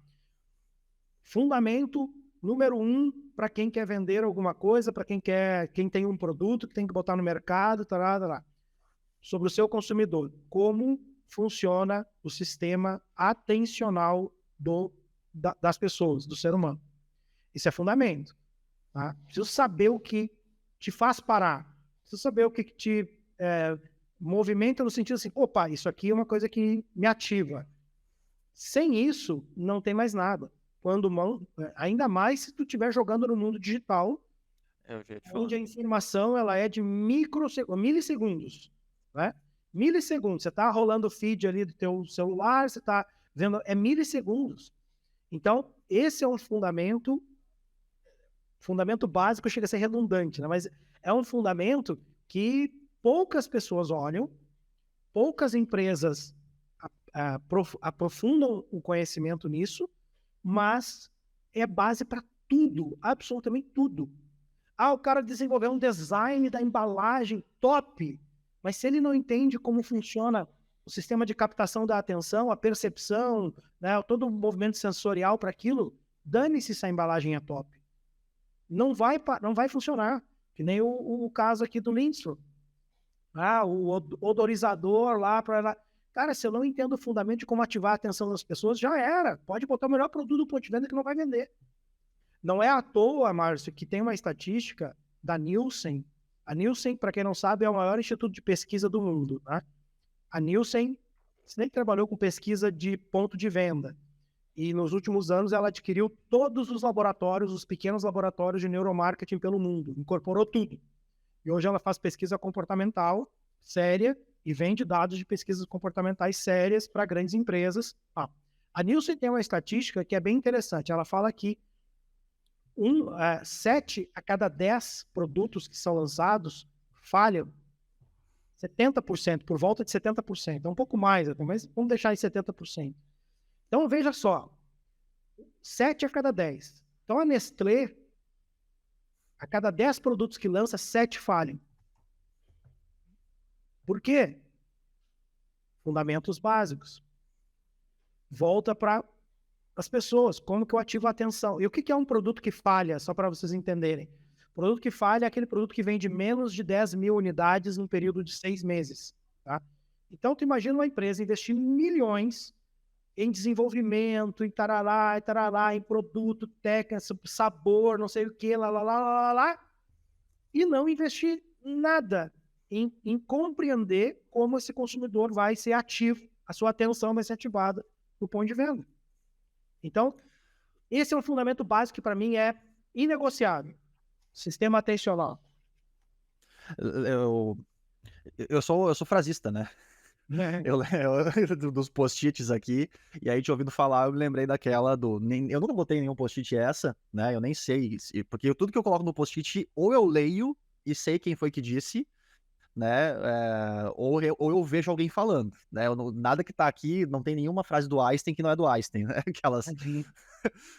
Fundamento número 1 para quem quer vender alguma coisa, para quem tem um produto que tem que botar no mercado, sobre o seu consumidor. Como funciona o sistema atencional das pessoas, do ser humano. Isso é fundamento. Tá? Preciso saber o que te faz parar. Preciso saber o que te movimenta no sentido assim, opa, isso aqui é uma coisa que me ativa. Sem isso, não tem mais nada. Ainda mais se tu estiver jogando no mundo digital, onde a informação ela é de milissegundos. Né? Milissegundos. Você está rolando o feed ali do teu celular, você está vendo, é milissegundos. Então, esse é um fundamento básico, chega a ser redundante, né? Mas é um fundamento que poucas pessoas olham, poucas empresas aprofundam o conhecimento nisso, mas é base para tudo, absolutamente tudo. O cara desenvolveu um design da embalagem top, mas se ele não entende como funciona o sistema de captação da atenção, a percepção, né, todo o movimento sensorial para aquilo, dane-se se a embalagem é top. Não vai funcionar. Que nem o caso aqui do Lindstrom. O odorizador lá para... Cara, se eu não entendo o fundamento de como ativar a atenção das pessoas, já era. Pode botar o melhor produto do ponto de venda que não vai vender. Não é à toa, Márcio, que tem uma estatística da Nielsen. A Nielsen, para quem não sabe, é o maior instituto de pesquisa do mundo. Né? A Nielsen sempre trabalhou com pesquisa de ponto de venda. E nos últimos anos ela adquiriu todos os laboratórios, os pequenos laboratórios de neuromarketing pelo mundo. Incorporou tudo. E hoje ela faz pesquisa comportamental séria e vende dados de pesquisas comportamentais sérias para grandes empresas. A Nielsen tem uma estatística que é bem interessante. Ela fala que 7 a cada 10 produtos que são lançados falham. 70%, por volta de 70%. É um pouco mais, mas vamos deixar em 70%. Então, veja só. 7 a cada 10. Então, a Nestlé, a cada 10 produtos que lança, 7 falham. Por quê? Fundamentos básicos. Volta para as pessoas. Como que eu ativo a atenção? E o que é um produto que falha? Só para vocês entenderem. O produto que falha é aquele produto que vende menos de 10 mil unidades num período de 6 meses. Tá? Então, tu imagina uma empresa investindo milhões em desenvolvimento, em tarará, em produto, técnica, sabor, não sei o que, e não investir nada em compreender como esse consumidor vai ser ativo, a sua atenção vai ser ativada no ponto de venda. Então, esse é um fundamento básico que para mim é inegociável. Sistema atencional. Eu sou frasista, né? Dos post-its aqui, e aí te ouvindo falar, eu me lembrei daquela eu nunca botei nenhum post-it essa, né? Eu nem sei, porque tudo que eu coloco no post-it, ou eu leio e sei quem foi que disse, né? Ou eu vejo alguém falando, né? Nada que tá aqui, não tem nenhuma frase do Einstein que não é do Einstein, né? Aquelas,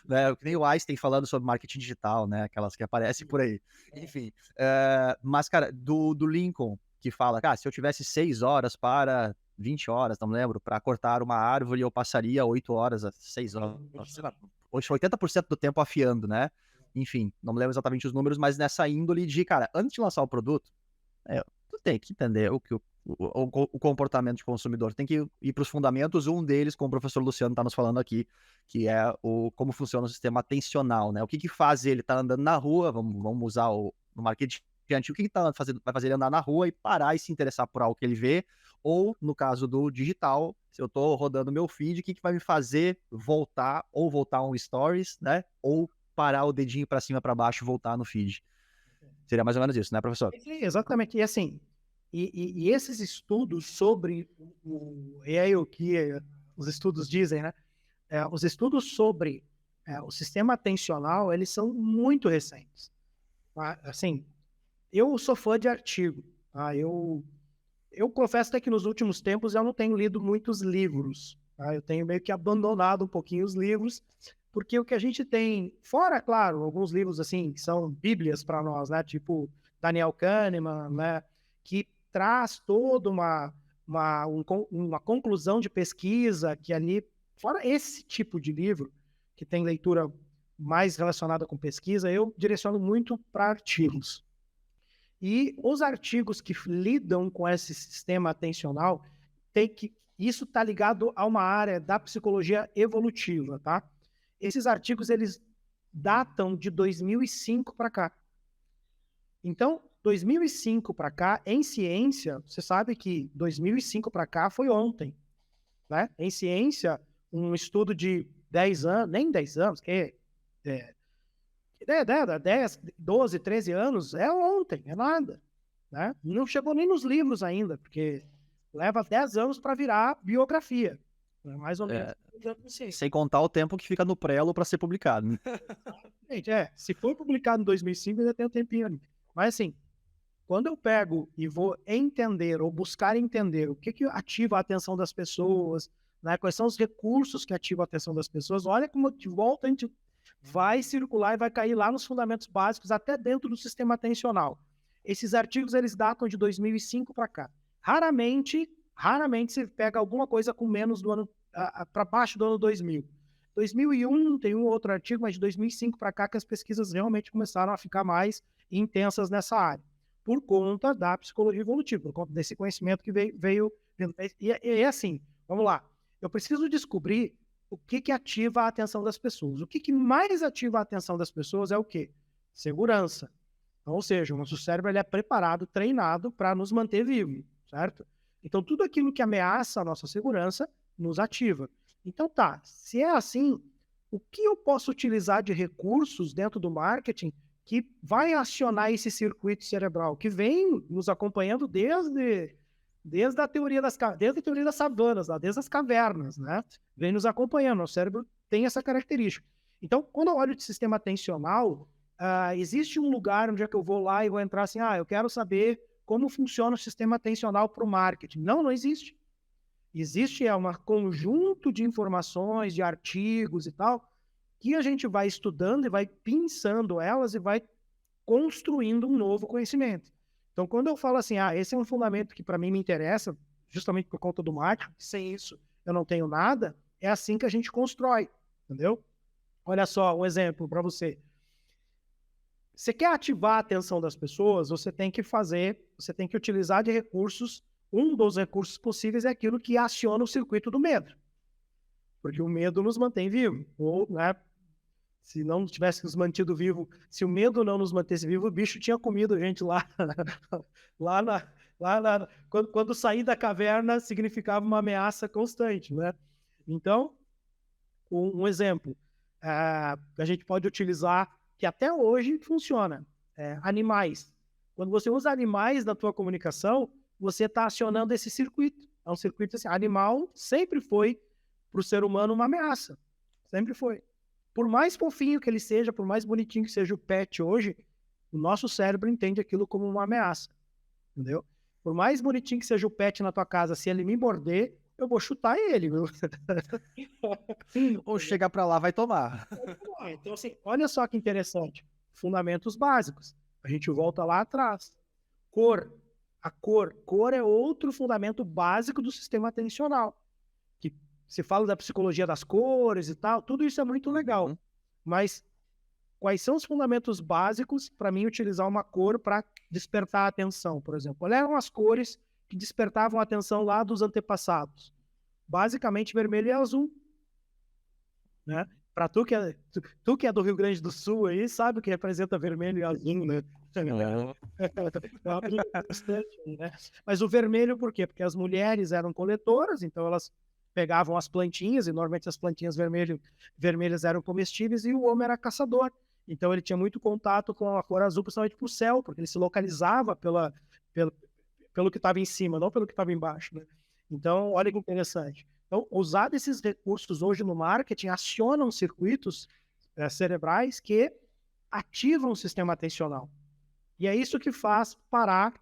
né? Que nem o Einstein falando sobre marketing digital, né? Aquelas que aparecem por aí. Enfim, mas, cara, do Lincoln, que fala, se eu tivesse 6 horas para 20 horas, não lembro, para cortar uma árvore, eu passaria 8 horas a 6 horas, sei lá, 80% do tempo afiando, né? Enfim, não me lembro exatamente os números, mas nessa índole de, cara, antes de lançar o produto, tu tem que entender o comportamento de consumidor, tem que ir para os fundamentos, um deles, como o professor Luciano está nos falando aqui, que é como funciona o sistema atencional, né? O que faz ele estar andando na rua, vamos usar no marketing, o que vai fazer ele andar na rua e parar e se interessar por algo que ele vê, ou no caso do digital, se eu estou rodando meu feed, o que vai me fazer voltar um stories, né? Ou parar o dedinho para cima, para baixo e voltar no feed. Seria mais ou menos isso, né, professor? Sim, exatamente. E assim, e esses estudos sobre e aí o que os estudos dizem, né? Os estudos sobre o sistema atencional, eles são muito recentes. Tá? Assim, eu sou fã de artigo. Tá? Eu confesso até que nos últimos tempos eu não tenho lido muitos livros. Tá? Eu tenho meio que abandonado um pouquinho os livros, porque o que a gente tem, fora, claro, alguns livros assim, que são bíblias para nós, né? Tipo Daniel Kahneman, né? Que traz toda uma conclusão de pesquisa que ali, fora esse tipo de livro, que tem leitura mais relacionada com pesquisa, eu direciono muito para artigos. E os artigos que lidam com esse sistema atencional, isso está ligado a uma área da psicologia evolutiva, tá? Esses artigos, eles datam de 2005 para cá. Então, 2005 para cá, em ciência, você sabe que 2005 para cá foi ontem, né? Em ciência, um estudo de 10 anos, nem 10 anos, que 10, 12, 13 anos, é ontem, é nada, né? Não chegou nem nos livros ainda, porque leva 10 anos para virar biografia, né? Mais ou menos. Sem contar o tempo que fica no prelo para ser publicado. Gente, se for publicado em 2005, ainda tem um tempinho ali. Mas assim, quando eu pego e vou entender ou buscar entender o que ativa a atenção das pessoas, né, quais são os recursos que ativam a atenção das pessoas, olha como de volta a gente vai circular e vai cair lá nos fundamentos básicos, até dentro do sistema atencional. Esses artigos, eles datam de 2005 para cá. Raramente se pega alguma coisa com menos do ano, para baixo do ano 2000. 2001 tem um outro artigo, mas de 2005 para cá que as pesquisas realmente começaram a ficar mais intensas nessa área, por conta da psicologia evolutiva, por conta desse conhecimento que veio. E assim, vamos lá, eu preciso descobrir o que ativa a atenção das pessoas. O que mais ativa a atenção das pessoas é o quê? Segurança. Então, ou seja, o nosso cérebro ele é preparado, treinado para nos manter vivo, certo? Então, tudo aquilo que ameaça a nossa segurança nos ativa. Então, tá, se é assim, o que eu posso utilizar de recursos dentro do marketing que vai acionar esse circuito cerebral, que vem nos acompanhando desde a teoria das savanas, desde as cavernas, né? Vem nos acompanhando, o cérebro tem essa característica. Então, quando eu olho de sistema atencional, existe um lugar onde é que eu vou lá e vou entrar assim, eu quero saber como funciona o sistema atencional para o marketing. Não existe. Existe um conjunto de informações, de artigos e tal, que a gente vai estudando e vai pensando elas e vai construindo um novo conhecimento. Então, quando eu falo assim, esse é um fundamento que para mim me interessa, justamente por conta do marketing, sem isso eu não tenho nada, é assim que a gente constrói, entendeu? Olha só, um exemplo para você. Você quer ativar a atenção das pessoas, você tem que utilizar de recursos. Um dos recursos possíveis é aquilo que aciona o circuito do medo. Porque o medo nos mantém vivos. Ou, né, se não tivesse nos mantido vivo, se o medo não nos mantesse vivo, o bicho tinha comido a gente lá. Quando sair da caverna, significava uma ameaça constante, né? Então, um exemplo a gente pode utilizar, que até hoje funciona, animais. Quando você usa animais na tua comunicação, você está acionando esse circuito. É um circuito assim, animal sempre foi para o ser humano uma ameaça. Sempre foi. Por mais fofinho que ele seja, por mais bonitinho que seja o pet hoje, o nosso cérebro entende aquilo como uma ameaça. Entendeu? Por mais bonitinho que seja o pet na tua casa, se ele me morder, eu vou chutar ele. Viu? Ou chegar para lá, vai tomar. Então, assim, olha só que interessante. Fundamentos básicos. A gente volta lá atrás. Cor. A cor. Cor é outro fundamento básico do sistema atencional. Que se fala da psicologia das cores e tal, tudo isso é muito legal. Mas quais são os fundamentos básicos para mim utilizar uma cor para despertar a atenção, por exemplo? Quais eram as cores que despertavam a atenção lá dos antepassados? Basicamente vermelho e azul. Né? Para tu que é do Rio Grande do Sul aí, sabe o que representa vermelho e azul, né? Né? Mas o vermelho por quê? Porque as mulheres eram coletoras, então elas pegavam as plantinhas, e normalmente as plantinhas vermelhas eram comestíveis, e o homem era caçador. Então ele tinha muito contato com a cor azul, principalmente para o céu, porque ele se localizava pelo que estava em cima, não pelo que estava embaixo. Né? Então, olha que interessante. Então, usar esses recursos hoje no marketing acionam circuitos cerebrais que ativam o sistema atencional. E é isso que faz parar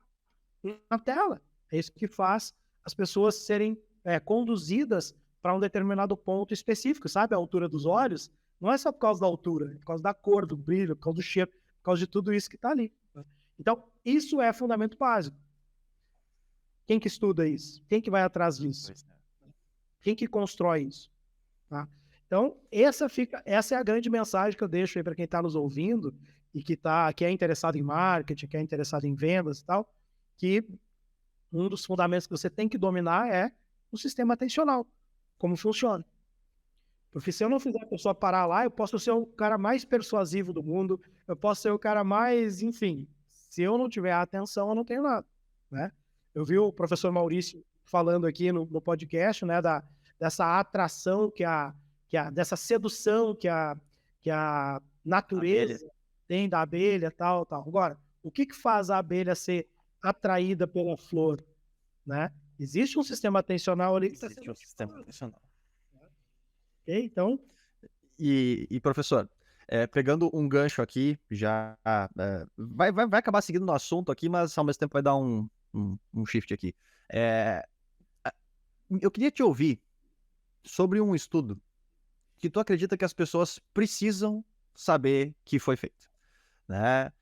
na tela. É isso que faz as pessoas serem conduzidas para um determinado ponto específico, sabe? A altura dos olhos não é só por causa da altura, é por causa da cor, do brilho, por causa do cheiro, por causa de tudo isso que está ali. Então, isso é fundamento básico. Quem que estuda isso? Quem que vai atrás disso? Quem que constrói isso? Tá? Então, essa é a grande mensagem que eu deixo aí para quem está nos ouvindo e que é interessado em marketing, que é interessado em vendas e tal, que um dos fundamentos que você tem que dominar é o sistema atencional, como funciona. Porque se eu não fizer a pessoa parar lá, eu posso ser o cara mais persuasivo do mundo, eu posso ser o cara mais, enfim, se eu não tiver a atenção, eu não tenho nada, né? Eu vi o professor Maurício falando aqui no podcast, né, dessa atração dessa sedução que a natureza tem da abelha, tal. Agora, o que faz a abelha ser atraída pela flor, né? Existe um sistema atencional ali que está sendo atencional. Ok? Então, E professor, pegando um gancho aqui, já vai acabar seguindo no assunto aqui, mas ao mesmo tempo vai dar um shift aqui. Eu queria te ouvir sobre um estudo que tu acredita que as pessoas precisam saber que foi feito, né?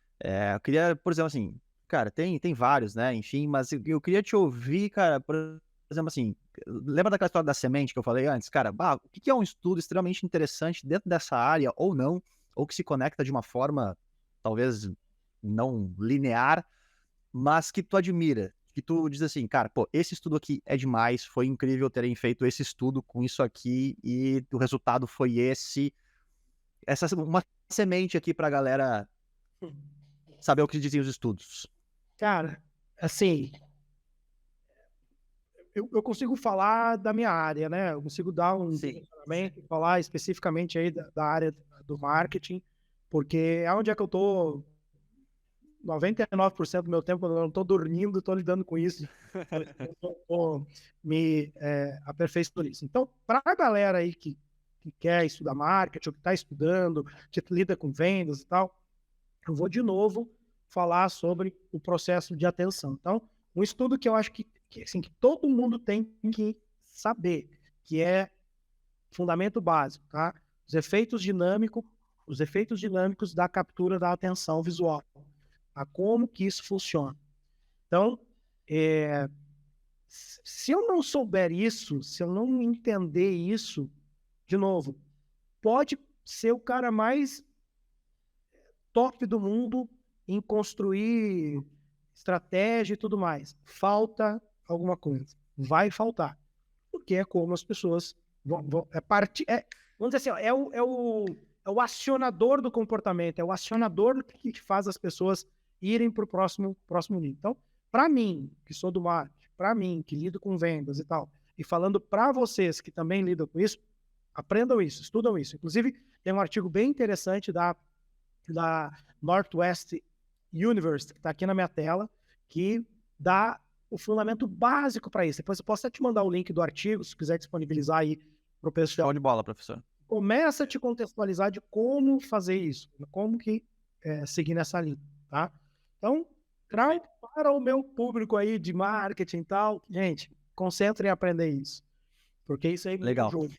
Eu queria, por exemplo, assim, cara, tem vários, né? Enfim, mas eu queria te ouvir, cara, por exemplo, assim, lembra daquela história da semente que eu falei antes? Cara, o que é um estudo extremamente interessante dentro dessa área ou não, ou que se conecta de uma forma talvez não linear, mas que tu admira, que tu diz assim, cara, pô, esse estudo aqui é demais, foi incrível terem feito esse estudo com isso aqui e o resultado foi esse. Uma semente aqui pra galera saber o que dizem os estudos. cara, assim, eu consigo falar da minha área, né? Eu consigo dar um direcionamento, falar especificamente aí da área do marketing, porque é onde é que eu tô 99% do meu tempo, quando eu não estou dormindo, estou lidando com isso. Eu tô me aperfeiçoando nisso. Então, para a galera aí que quer estudar marketing, ou que está estudando, que lida com vendas e tal, eu vou de novo falar sobre o processo de atenção. Então, um estudo que eu acho assim, que todo mundo tem que saber, que é fundamento básico, tá? Os efeitos dinâmicos da captura da atenção visual. A como que isso funciona. Então, se eu não souber isso, se eu não entender isso, de novo, pode ser o cara mais top do mundo em construir estratégia e tudo mais. Falta alguma coisa. Vai faltar. Porque é como as pessoas vamos dizer assim, ó, é o acionador do comportamento, é o acionador que faz as pessoas irem para o próximo nível. Então, para mim, que sou do marketing, para mim, que lido com vendas e tal, e falando para vocês que também lidam com isso, aprendam isso, estudam isso. Inclusive, tem um artigo bem interessante da Northwest University, que está aqui na minha tela, que dá o fundamento básico para isso. Depois eu posso até te mandar o link do artigo, se quiser disponibilizar aí para o pessoal. Show de bola, professor. Começa a te contextualizar de como fazer isso, como que seguir nessa linha, tá? Então, para o meu público aí de marketing e tal, gente, concentrem em aprender isso, porque isso aí é legal. Jogo.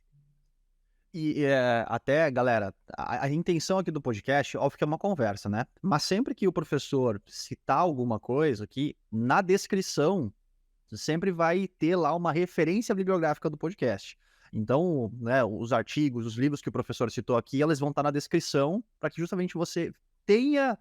E até, galera, a intenção aqui do podcast, óbvio que é uma conversa, né? Mas sempre que o professor citar alguma coisa aqui, na descrição, sempre vai ter lá uma referência bibliográfica do podcast. Então, né, os artigos, os livros que o professor citou aqui, eles vão estar na descrição para que justamente você tenha,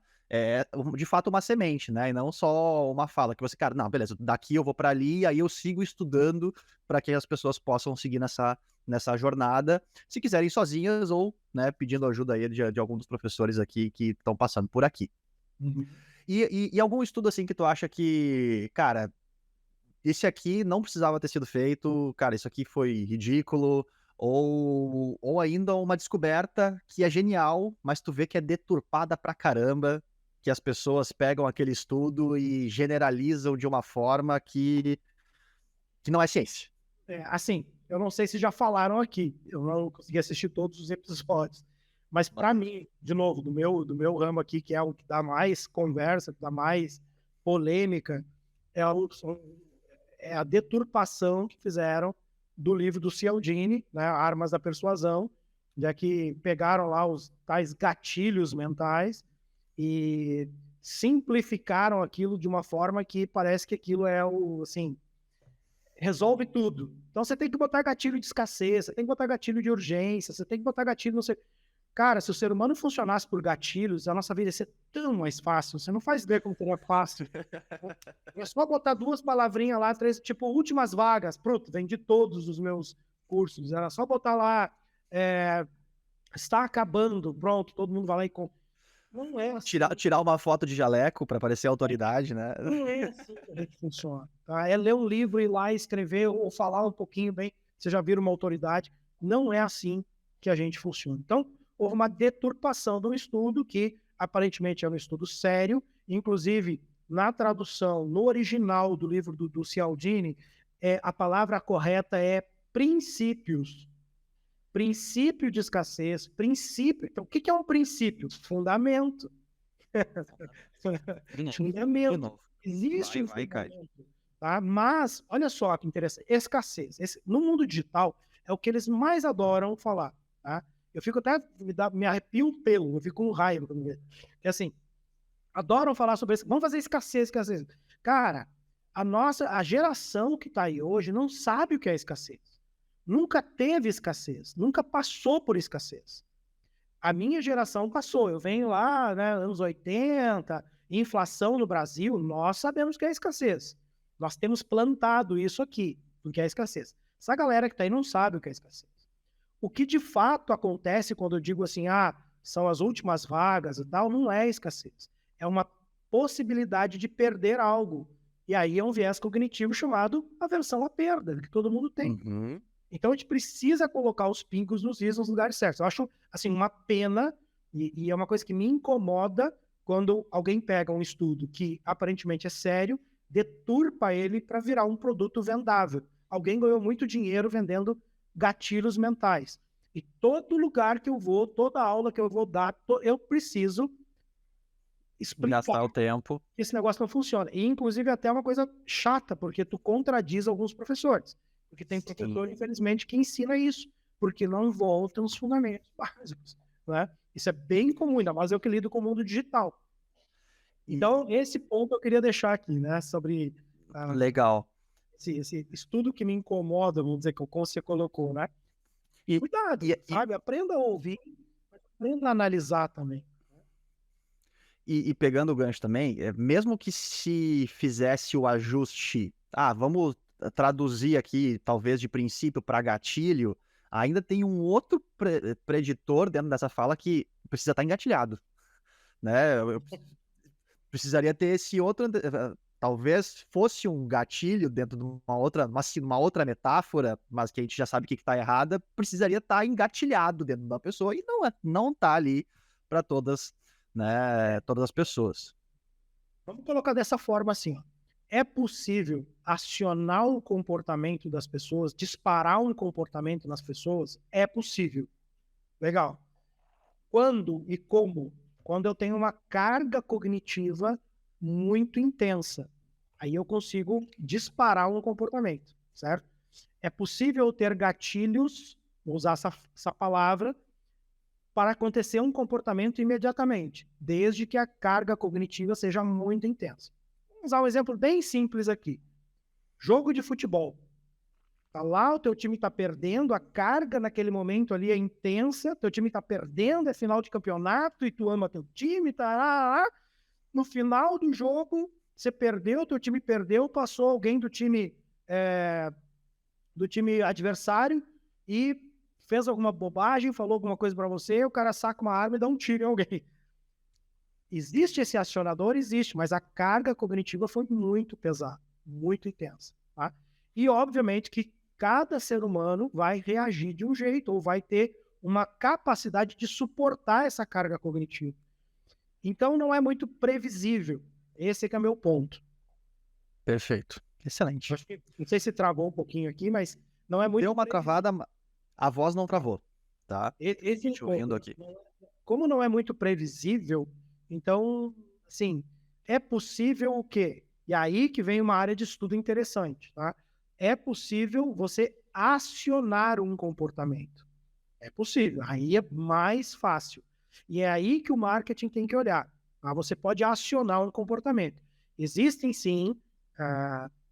de fato, uma semente, né? E não só uma fala, que você, cara, não, beleza, daqui eu vou para ali, aí eu sigo estudando para que as pessoas possam seguir nessa jornada, se quiserem sozinhas ou, né, pedindo ajuda aí de algum dos professores aqui que estão passando por aqui. Uhum. E algum estudo assim que tu acha que, cara, esse aqui não precisava ter sido feito, cara, isso aqui foi ridículo, ou ainda uma descoberta que é genial, mas tu vê que é deturpada pra caramba, que as pessoas pegam aquele estudo e generalizam de uma forma que não é ciência. Assim, eu não sei se já falaram aqui, eu não consegui assistir todos os episódios, mas para mim, de novo, do meu ramo aqui, que é o que dá mais conversa, que dá mais polêmica, é a deturpação que fizeram do livro do Cialdini, né, Armas da Persuasão, já que pegaram lá os tais gatilhos mentais e simplificaram aquilo de uma forma que parece que aquilo é o, assim, resolve tudo. Então você tem que botar gatilho de escassez, você tem que botar gatilho de urgência, você tem que botar gatilho, não sei. Cara, se o ser humano funcionasse por gatilhos, a nossa vida ia ser tão mais fácil. Você não faz ideia como seria fácil. É só botar 2 palavrinhas lá, 3, tipo, últimas vagas. Pronto, vendi todos os meus cursos. Era só botar lá, está acabando, pronto, todo mundo vai lá e compra. Não é assim. Tirar uma foto de jaleco para parecer autoridade, né? Não é assim que a gente funciona. Tá? É ler um livro, ir lá escrever ou falar um pouquinho bem, você já vira uma autoridade. Não é assim que a gente funciona. Então, houve uma deturpação do estudo, que aparentemente é um estudo sério, inclusive na tradução, no original do livro do Cialdini, a palavra correta é princípios. Princípio de escassez, princípio. Então, o que é um princípio? Fundamento. De Fundamento. novo. Existe um Vai, Caio. fundamento. Tá? Mas, olha só que interessante. Escassez. No mundo digital, é o que eles mais adoram falar. Tá? Eu fico até, me arrepio um pelo, eu fico com raiva. É assim, adoram falar sobre isso. Vamos fazer escassez, escassez. Cara, a geração que está aí hoje não sabe o que é escassez. Nunca teve escassez, nunca passou por escassez. A minha geração passou. Eu venho lá, né, anos 80, inflação no Brasil, nós sabemos que é escassez. Nós temos plantado isso aqui, o que é escassez. Essa galera que está aí não sabe o que é escassez. O que de fato acontece quando eu digo assim, são as últimas vagas e tal, não é escassez. É uma possibilidade de perder algo. E aí é um viés cognitivo chamado aversão à perda, que todo mundo tem. Uhum. Então a gente precisa colocar os pingos nos is nos lugares certos. Eu acho assim uma pena, e é uma coisa que me incomoda quando alguém pega um estudo que aparentemente é sério, deturpa ele para virar um produto vendável. Alguém ganhou muito dinheiro vendendo gatilhos mentais. E todo lugar que eu vou, toda aula que eu vou dar, eu preciso explicar Gastar o tempo. que esse negócio não funciona. E, inclusive, até é uma coisa chata, porque tu contradiz alguns professores. Porque tem professor, infelizmente, que ensina isso, porque não voltam os fundamentos básicos. Né? Isso é bem comum, ainda mais eu que lido com o mundo digital. Então, esse ponto eu queria deixar aqui, né? Sobre Legal. esse estudo que me incomoda, vamos dizer, que você colocou, né? E, Cuidado, sabe? Aprenda a ouvir, aprenda a analisar também. E pegando o gancho também, mesmo que se fizesse o ajuste, vamos traduzir aqui, talvez de princípio para gatilho, ainda tem um outro preditor dentro dessa fala que precisa estar engatilhado, né? Eu precisaria ter esse outro, talvez fosse um gatilho dentro de uma outra metáfora, mas que a gente já sabe que está errada, precisaria estar engatilhado dentro da pessoa e não está ali para todas, né, todas as pessoas. Vamos colocar dessa forma assim, ó. É possível acionar o comportamento das pessoas, disparar um comportamento nas pessoas? É possível. Legal. Quando e como? Quando eu tenho uma carga cognitiva muito intensa. Aí eu consigo disparar um comportamento, certo? É possível ter gatilhos, vou usar essa palavra, para acontecer um comportamento imediatamente, desde que a carga cognitiva seja muito intensa. Vamos usar um exemplo bem simples aqui. Jogo de futebol. Tá lá, o teu time está perdendo, a carga naquele momento ali é intensa, teu time está perdendo, é final de campeonato e tu ama teu time, tá. No final do jogo, você perdeu, teu time perdeu, passou alguém do time adversário e fez alguma bobagem, falou alguma coisa para você, o cara saca uma arma e dá um tiro em alguém. Existe esse acionador? Existe, mas a carga cognitiva foi muito pesada, muito intensa. Tá? E, obviamente, que cada ser humano vai reagir de um jeito ou vai ter uma capacidade de suportar essa carga cognitiva. Então, não é muito previsível. Esse que é o meu ponto. Perfeito. Excelente. Não sei se travou um pouquinho aqui, mas não é muito Deu uma travada, a voz não travou, tá? Esse te ouvindo aqui. Como não é muito previsível, então, assim, é possível o quê? E aí que vem uma área de estudo interessante, tá? É possível você acionar um comportamento. É possível. Aí é mais fácil. E é aí que o marketing tem que olhar. Tá? Você pode acionar um comportamento. Existem, sim,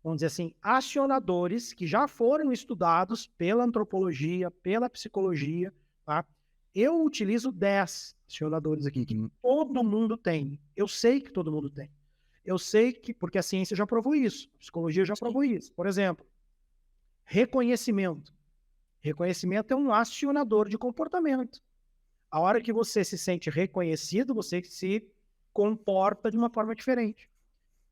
vamos dizer assim, acionadores que já foram estudados pela antropologia, pela psicologia, tá? Eu utilizo 10 acionadores aqui, que todo mundo tem. Eu sei que todo mundo tem. Eu sei que, porque a ciência já provou isso, a psicologia já provou isso. Por exemplo, reconhecimento. Reconhecimento é um acionador de comportamento. A hora que você se sente reconhecido, você se comporta de uma forma diferente.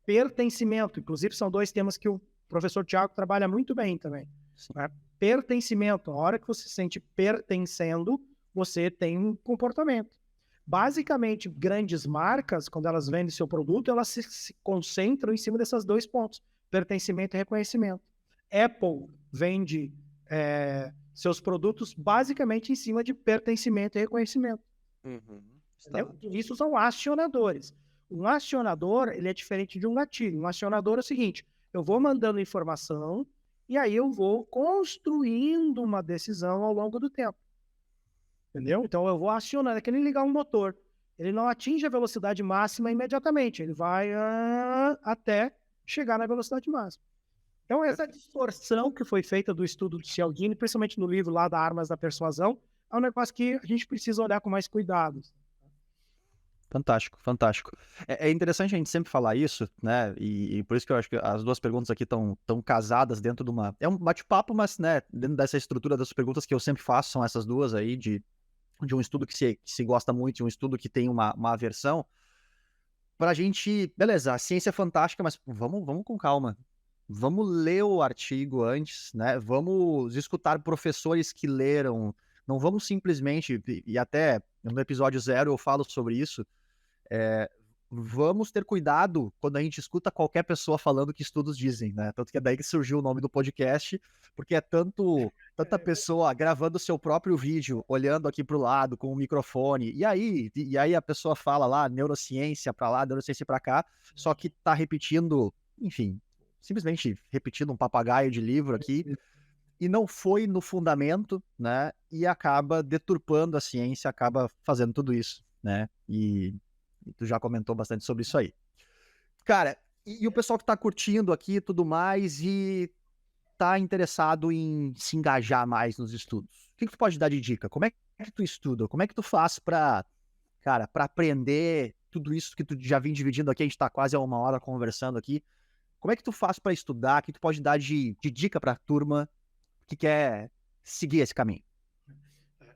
Pertencimento, inclusive são 2 temas que o professor Tiago trabalha muito bem também. Né? Pertencimento, a hora que você se sente pertencendo, você tem um comportamento. Basicamente, grandes marcas, quando elas vendem seu produto, elas se concentram em cima desses 2 pontos, pertencimento e reconhecimento. Apple vende seus produtos basicamente em cima de pertencimento e reconhecimento. Isso são acionadores. Um acionador, ele é diferente de um gatilho. Um acionador é o seguinte, eu vou mandando informação e aí eu vou construindo uma decisão ao longo do tempo. Entendeu? Então eu vou acionando, é que nem ligar um motor. Ele não atinge a velocidade máxima imediatamente, ele vai até chegar na velocidade máxima. Então essa distorção que foi feita do estudo do Cialdini, principalmente no livro lá da Armas da Persuasão, é um negócio que a gente precisa olhar com mais cuidado. Fantástico, fantástico. É interessante a gente sempre falar isso, né? E por isso que eu acho que as 2 perguntas aqui estão casadas dentro de uma... É um bate-papo, mas, né, dentro dessa estrutura das perguntas que eu sempre faço, são essas 2 aí, de um estudo que se gosta muito, de um estudo que tem uma aversão, pra gente... Beleza, a ciência é fantástica, mas vamos com calma. Vamos ler o artigo antes, né? Vamos escutar professores que leram. Não vamos simplesmente... E até no episódio 0 eu falo sobre isso. Vamos ter cuidado quando a gente escuta qualquer pessoa falando que estudos dizem, né? Tanto que é daí que surgiu o nome do podcast, porque é tanta pessoa gravando o seu próprio vídeo, olhando aqui para o lado com o microfone, e aí a pessoa fala lá, neurociência para lá, neurociência para cá, só que tá repetindo, enfim, simplesmente repetindo um papagaio de livro aqui, e não foi no fundamento, né? E acaba deturpando a ciência, acaba fazendo tudo isso, né? E tu já comentou bastante sobre isso aí. Cara, e o pessoal que tá curtindo aqui e tudo mais e tá interessado em se engajar mais nos estudos, o que tu pode dar de dica? Como é que tu estuda? Como é que tu faz pra aprender tudo isso que tu já vem dividindo aqui? A gente tá quase a 1 hora conversando aqui. Como é que tu faz pra estudar? O que tu pode dar de dica pra turma que quer seguir esse caminho?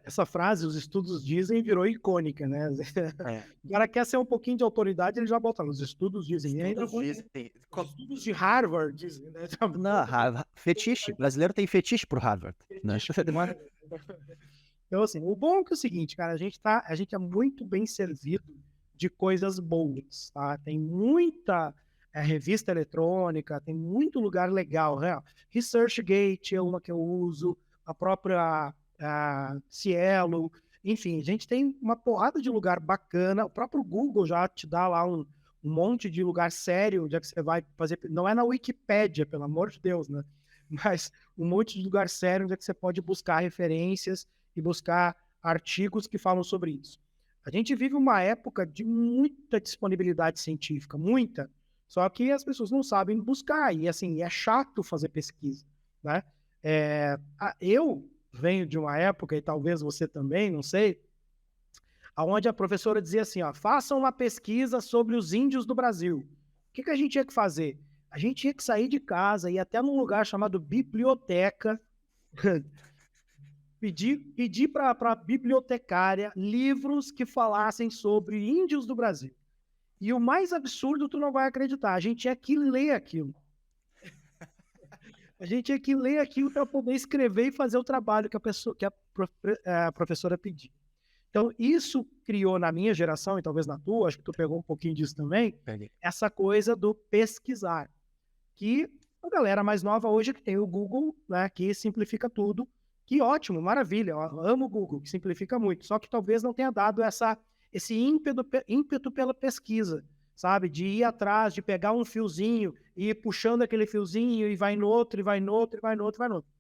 Essa frase, os estudos dizem, virou icônica, né? O cara quer ser um pouquinho de autoridade, ele já bota os estudos dizem. Os estudos de Harvard dizem, né? Não, fetiche. Brasileiro tem fetiche pro Harvard. Né? Então, assim, o bom é que é o seguinte, cara, a gente é muito bem servido de coisas boas, tá? Tem muita revista eletrônica, tem muito lugar legal, né? ResearchGate é uma que eu uso, a própria Cielo, enfim, a gente tem uma porrada de lugar bacana, o próprio Google já te dá lá um monte de lugar sério, onde é que você vai fazer, não é na Wikipédia, pelo amor de Deus, né? Mas um monte de lugar sério onde é que você pode buscar referências e buscar artigos que falam sobre isso. A gente vive uma época de muita disponibilidade científica, muita, só que as pessoas não sabem buscar, e assim, é chato fazer pesquisa, né? Eu venho de uma época, e talvez você também, não sei, onde a professora dizia assim, ó, façam uma pesquisa sobre os índios do Brasil. O que a gente tinha que fazer? A gente tinha que sair de casa, ir até num lugar chamado biblioteca, pedir para a bibliotecária livros que falassem sobre índios do Brasil. E o mais absurdo, tu não vai acreditar, a gente tinha que ler aquilo. A gente tinha que ler aquilo para poder escrever e fazer o trabalho que a professora pediu. Então, isso criou na minha geração, e talvez na tua, acho que tu pegou um pouquinho disso também, essa coisa do pesquisar. Que a galera mais nova hoje que tem o Google, né, que simplifica tudo, que ótimo, maravilha, eu amo o Google, que simplifica muito, só que talvez não tenha dado esse ímpeto pela pesquisa, sabe? De ir atrás, de pegar um fiozinho e ir puxando aquele fiozinho e vai no outro, e vai no outro, e vai no outro, e vai no outro.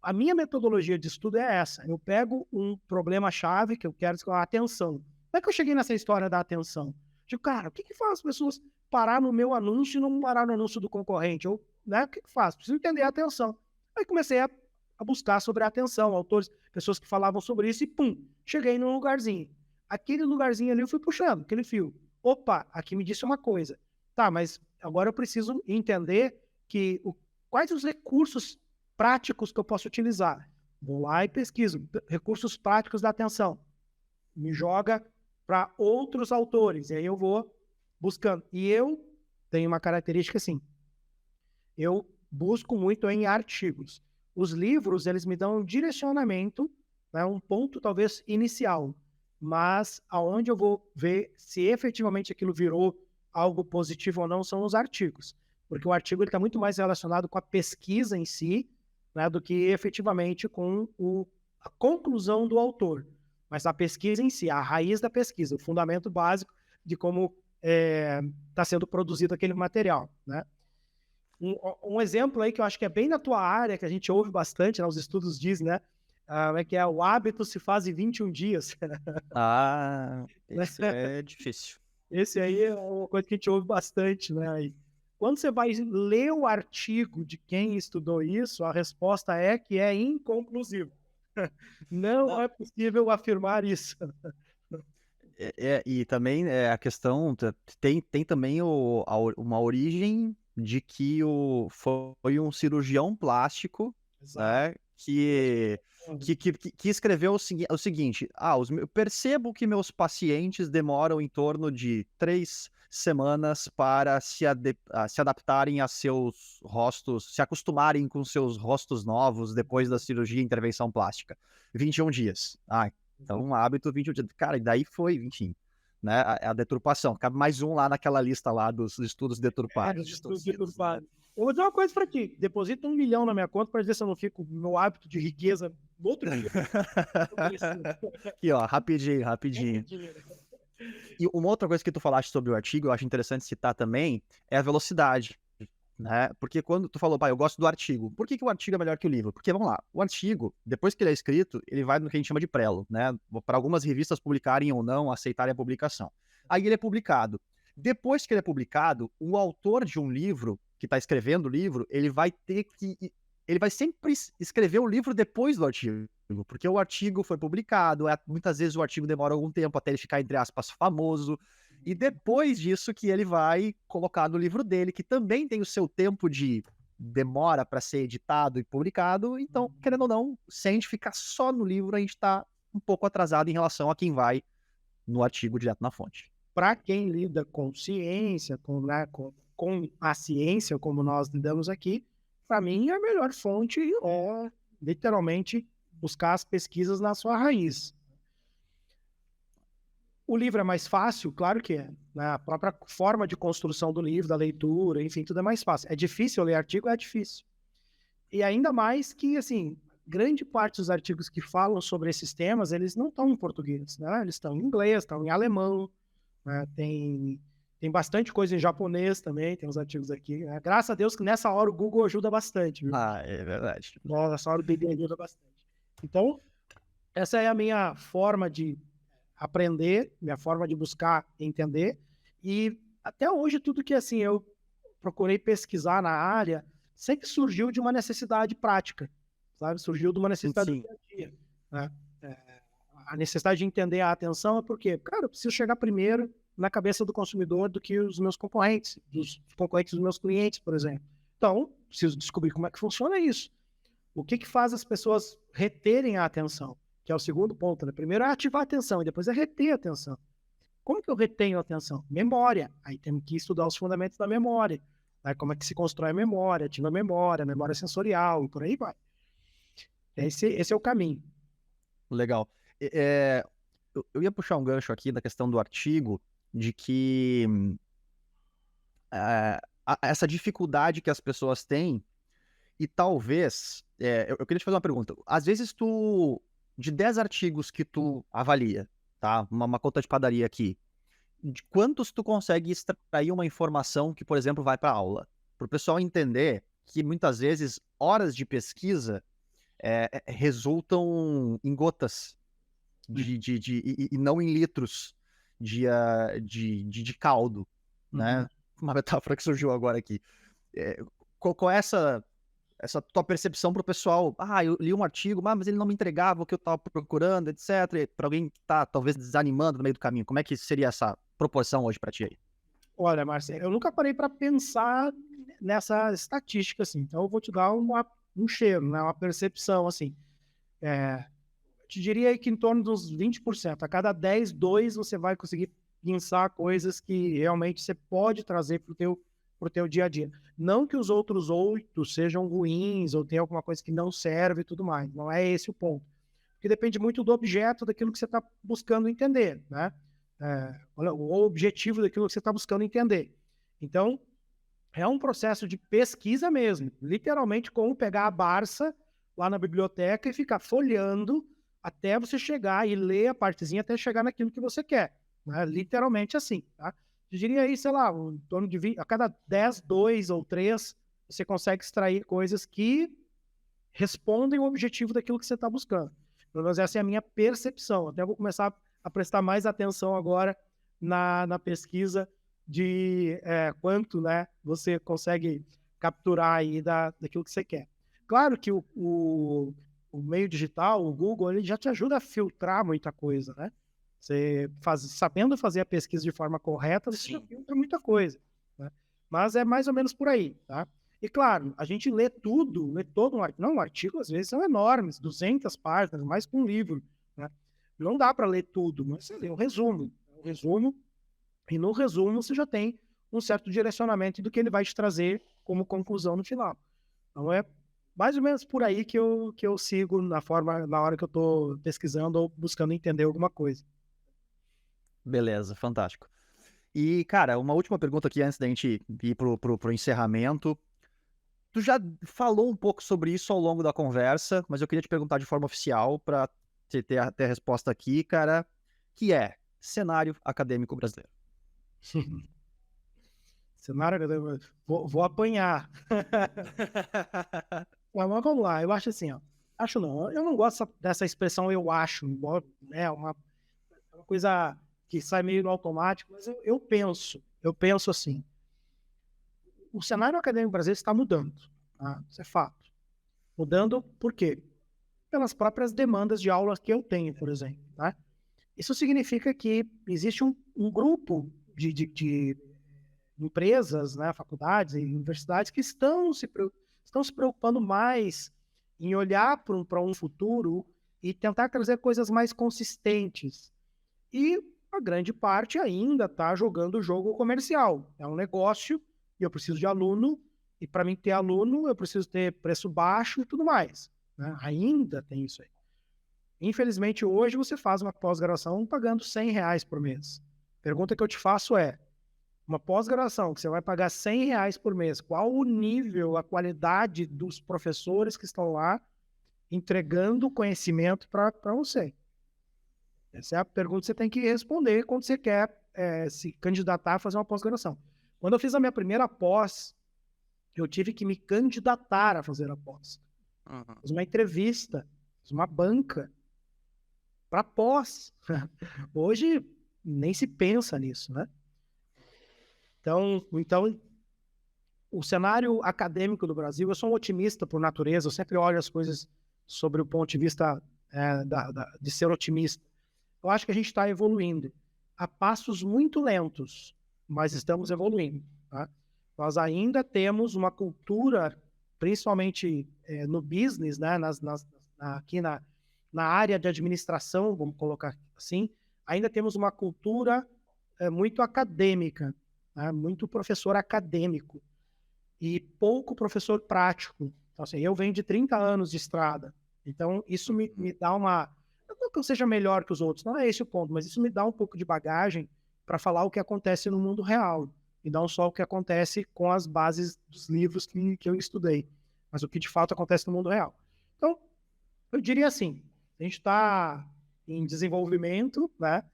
A minha metodologia de estudo é essa. Eu pego um problema-chave que eu quero, a atenção. Como é que eu cheguei nessa história da atenção? Digo, cara, o que faz as pessoas parar no meu anúncio e não parar no anúncio do concorrente? Ou né? O que eu faço? Preciso entender a atenção. Aí comecei a buscar sobre a atenção, autores, pessoas que falavam sobre isso e pum, cheguei num lugarzinho. Aquele lugarzinho ali eu fui puxando, aquele fio. Opa, aqui me disse uma coisa. Tá, mas agora eu preciso entender que quais os recursos práticos que eu posso utilizar. Vou lá e pesquiso recursos práticos da atenção. Me joga para outros autores. E aí eu vou buscando. E eu tenho uma característica assim. Eu busco muito em artigos. Os livros, eles me dão um direcionamento, né, um ponto talvez inicial, mas aonde eu vou ver se efetivamente aquilo virou algo positivo ou não são os artigos, porque o artigo está muito mais relacionado com a pesquisa em si, né, do que efetivamente com a conclusão do autor. Mas a pesquisa em si, a raiz da pesquisa, o fundamento básico de como está sendo produzido aquele material, né? Um exemplo aí que eu acho que é bem na tua área, que a gente ouve bastante, né, os estudos dizem, né? Que é o hábito se faz em 21 dias. Ah, Né? esse é difícil. Esse aí é uma coisa que a gente ouve bastante, né? E quando você vai ler o artigo de quem estudou isso, a resposta é que é inconclusivo. Não Não, é possível afirmar isso. e também a questão tem também uma origem de que foi um cirurgião plástico, Exato. né, que escreveu o seguinte: eu percebo que meus pacientes demoram em torno de 3 semanas para se adaptarem a seus rostos, se acostumarem com seus rostos novos depois da cirurgia e intervenção plástica. 21 dias. Então, um hábito 21 dias. Cara, e daí foi, enfim, né? A deturpação. Cabe mais um lá naquela lista lá dos estudos deturpados. Os estudos deturpados. Eu vou dizer uma coisa para ti. Deposita 1 milhão na minha conta para ver se eu não fico com o meu hábito de riqueza no outro dia. Aqui, ó, rapidinho, rapidinho. E uma outra coisa que tu falaste sobre o artigo, eu acho interessante citar também, é a velocidade. Né? Porque quando tu falou, eu gosto do artigo. Por que o artigo é melhor que o livro? Porque, vamos lá, o artigo, depois que ele é escrito, ele vai no que a gente chama de prelo, né? Para algumas revistas publicarem ou não, aceitarem a publicação. Aí ele é publicado. Depois que ele é publicado, o autor de um livro, que está escrevendo o livro, ele vai sempre escrever o livro depois do artigo, porque o artigo foi publicado, muitas vezes o artigo demora algum tempo até ele ficar, entre aspas, famoso, e depois disso que ele vai colocar no livro dele, que também tem o seu tempo de demora para ser editado e publicado. Então, querendo ou não, se a gente ficar só no livro, a gente está um pouco atrasado em relação a quem vai no artigo direto na fonte. Para quem lida com ciência, com a ciência, como nós lidamos aqui, para mim a melhor fonte é literalmente buscar as pesquisas na sua raiz. O livro é mais fácil? Claro que é. Né? A própria forma de construção do livro, da leitura, enfim, tudo é mais fácil. É difícil ler artigo? É difícil. E ainda mais que, assim, grande parte dos artigos que falam sobre esses temas, eles não estão em português, né? Eles estão em inglês, estão em alemão, né? Tem bastante coisa em japonês também, tem uns artigos aqui. Né? Graças a Deus que nessa hora o Google ajuda bastante, viu? É verdade. Nessa hora o Google ajuda bastante. Então, essa é a minha forma de aprender, minha forma de buscar entender. E até hoje, tudo que assim eu procurei pesquisar na área sempre surgiu de uma necessidade prática, sabe? Surgiu de uma necessidade do dia a dia. Né? A necessidade de entender a atenção é porque, cara, eu preciso chegar primeiro na cabeça do consumidor do que os meus concorrentes, dos concorrentes dos meus clientes, por exemplo. Então, preciso descobrir como é que funciona isso. O que faz as pessoas reterem a atenção? Que é o segundo ponto, né? Primeiro é ativar a atenção e depois é reter a atenção. Como que eu retenho a atenção? Memória. Aí temos que estudar os fundamentos da memória. Né? Como é que se constrói a memória, ativa a memória sensorial e por aí vai. Esse é o caminho. Legal. Eu ia puxar um gancho aqui da questão do artigo, de que essa dificuldade que as pessoas têm, e talvez, eu queria te fazer uma pergunta. Às vezes de 10 artigos que tu avalia, tá? Uma conta de padaria aqui, de quantos tu consegue extrair uma informação que, por exemplo, vai para aula? Para o pessoal entender que muitas vezes horas de pesquisa resultam em gotas e não em litros de caldo, né? Uma metáfora que surgiu agora aqui. qual é essa tua percepção para o pessoal? Ah, eu li um artigo, mas ele não me entregava o que eu estava procurando, etc. Para alguém que está talvez desanimando no meio do caminho, como é que seria essa proporção hoje para ti aí? Olha, Marcelo, eu nunca parei para pensar nessa estatística, assim. Então, eu vou te dar um cheiro, né? Uma percepção, assim. Eu te diria que em torno dos 20%. A cada 10, 2 você vai conseguir pensar coisas que realmente você pode trazer pro teu dia a dia. Não que os outros 8 sejam ruins ou tenha alguma coisa que não serve e tudo mais. Não é esse o ponto. Porque depende muito do objeto, daquilo que você está buscando entender, né? Olha, o objetivo daquilo que você está buscando entender. Então, é um processo de pesquisa mesmo, literalmente como pegar a Barça lá na biblioteca e ficar folheando até você chegar e ler a partezinha até chegar naquilo que você quer, né? Literalmente assim, tá? Eu diria aí, sei lá, em torno de 20, a cada 10, 2 ou 3, você consegue extrair coisas que respondem o objetivo daquilo que você está buscando. Pelo menos essa é a minha percepção. Até vou começar a prestar mais atenção agora na pesquisa de quanto, né, você consegue capturar aí daquilo que você quer. Claro que o meio digital, o Google, ele já te ajuda a filtrar muita coisa, né? Sabendo fazer a pesquisa de forma correta, você já filtra muita coisa, né? Mas é mais ou menos por aí, tá? E claro, a gente lê tudo, lê todo um artigo. Não, um artigo às vezes são enormes, 200 páginas, mais que um livro, né? Não dá para ler tudo, mas você lê um resumo, e no resumo você já tem um certo direcionamento do que ele vai te trazer como conclusão no final. Então é mais ou menos por aí que eu sigo na hora que eu estou pesquisando ou buscando entender alguma coisa. Beleza, fantástico. E, cara, uma última pergunta aqui antes da gente ir pro encerramento. Tu já falou um pouco sobre isso ao longo da conversa, mas eu queria te perguntar de forma oficial para ter a resposta aqui, cara, que é cenário acadêmico brasileiro. Cenário, vou apanhar. Mas vamos lá, eu acho assim, ó. Acho não, eu não gosto dessa expressão eu acho, embora, né, uma coisa que sai meio no automático, mas eu penso assim, o cenário acadêmico brasileiro está mudando, tá? Isso é fato. Mudando por quê? Pelas próprias demandas de aulas que eu tenho, por exemplo, tá? Isso significa que existe um grupo de empresas, né, faculdades e universidades que estão se preocupando mais em olhar para um futuro e tentar trazer coisas mais consistentes. E a grande parte ainda está jogando o jogo comercial. É um negócio e eu preciso de aluno, e para mim ter aluno eu preciso ter preço baixo e tudo mais, né? Ainda tem isso aí. Infelizmente, hoje você faz uma pós-graduação pagando R$ 100 por mês. A pergunta que eu te faço é, uma pós-graduação que você vai pagar R$ 100 por mês, qual o nível, a qualidade dos professores que estão lá entregando conhecimento para você? Essa é a pergunta que você tem que responder quando você quer se candidatar a fazer uma pós-graduação. Quando eu fiz a minha primeira pós, eu tive que me candidatar a fazer a pós. Fiz uma entrevista, fiz uma banca para pós. Hoje nem se pensa nisso, né? Então, o cenário acadêmico do Brasil, eu sou um otimista por natureza, eu sempre olho as coisas sobre o ponto de vista de ser otimista. Eu acho que a gente está evoluindo a passos muito lentos, mas estamos evoluindo, tá? Nós ainda temos uma cultura, principalmente no business, né, aqui na área de administração, vamos colocar assim, ainda temos uma cultura muito acadêmica, né, muito professor acadêmico e pouco professor prático. Então, assim, eu venho de 30 anos de estrada, então isso me dá uma... Não que eu seja melhor que os outros, não é esse o ponto, mas isso me dá um pouco de bagagem para falar o que acontece no mundo real, e não só o que acontece com as bases dos livros que eu estudei, mas o que de fato acontece no mundo real. Então, eu diria assim, a gente está em desenvolvimento, né?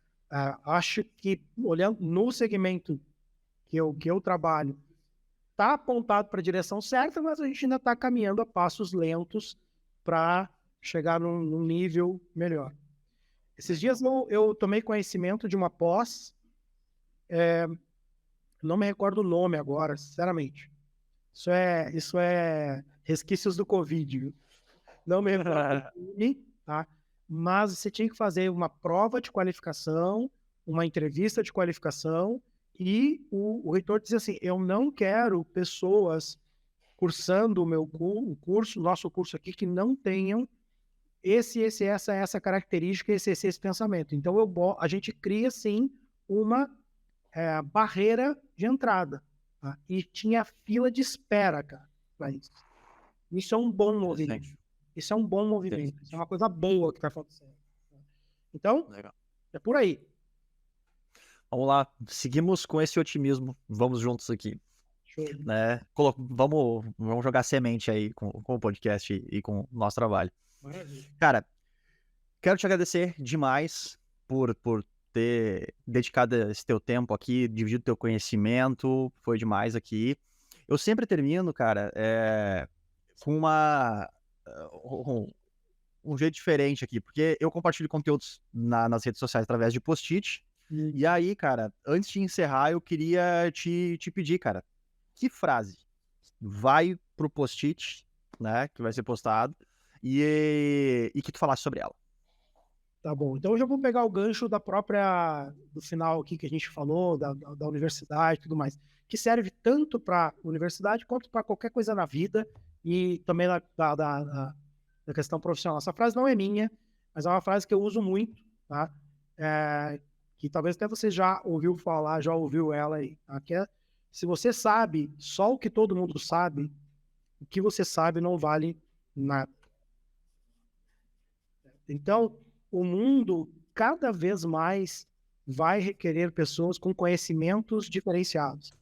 Acho que, olhando no segmento que eu trabalho, está apontado para a direção certa, mas a gente ainda está caminhando a passos lentos para chegar num nível melhor. Esses dias eu tomei conhecimento de uma pós, não me recordo o nome agora, sinceramente. Isso é resquícios do Covid, viu? Não me reprime, tá? Mas você tinha que fazer uma prova de qualificação, uma entrevista de qualificação, e o reitor dizia assim: eu não quero pessoas cursando o curso, nosso curso aqui, que não tenham essa característica, esse pensamento. Então, a gente cria, sim, uma barreira de entrada. Tá? E tinha fila de espera, cara, para isso. Isso é um bom movimento. Isso é um bom movimento. Isso é uma coisa boa que está acontecendo. Então, Legal. é por aí. Vamos lá, seguimos com esse otimismo. Vamos juntos aqui. Show. Né? Vamos jogar semente aí com o podcast e com o nosso trabalho. Maravilha. Cara, quero te agradecer demais por ter dedicado esse teu tempo aqui, dividido teu conhecimento, foi demais aqui. Eu sempre termino, cara, com um jeito diferente aqui, porque eu compartilho conteúdos nas redes sociais através de post-it, e aí, cara, antes de encerrar, eu queria te pedir, cara, que frase vai pro post-it, né, que vai ser postado, e que tu falasse sobre ela. Tá bom. Então eu já vou pegar o gancho do final aqui que a gente falou, da universidade e tudo mais, que serve tanto para universidade quanto para qualquer coisa na vida e também da questão profissional. Essa frase não é minha, mas é uma frase que eu uso muito, tá? Que talvez até você já ouviu falar, já ouviu ela aí, tá? Que é: se você sabe só o que todo mundo sabe, o que você sabe não vale nada. Então, o mundo cada vez mais vai requerer pessoas com conhecimentos diferenciados.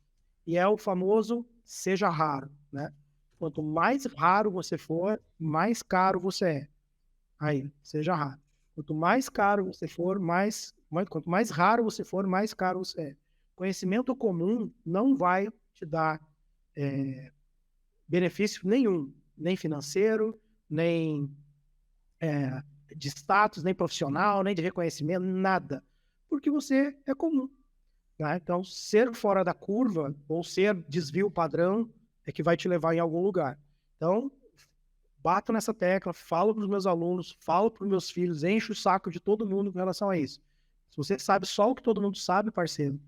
E é o famoso seja raro, né? Quanto mais raro você for, mais caro você é. Aí, seja raro. Quanto mais caro você for, quanto mais raro você for, mais caro você é. Conhecimento comum não vai te dar benefício nenhum, nem financeiro, nem de status, nem profissional, nem de reconhecimento, nada. Porque você é comum. Tá? Então, ser fora da curva ou ser desvio padrão é que vai te levar em algum lugar. Então, bato nessa tecla, falo para os meus alunos, falo para os meus filhos, encho o saco de todo mundo com relação a isso. Se você sabe só o que todo mundo sabe, parceiro,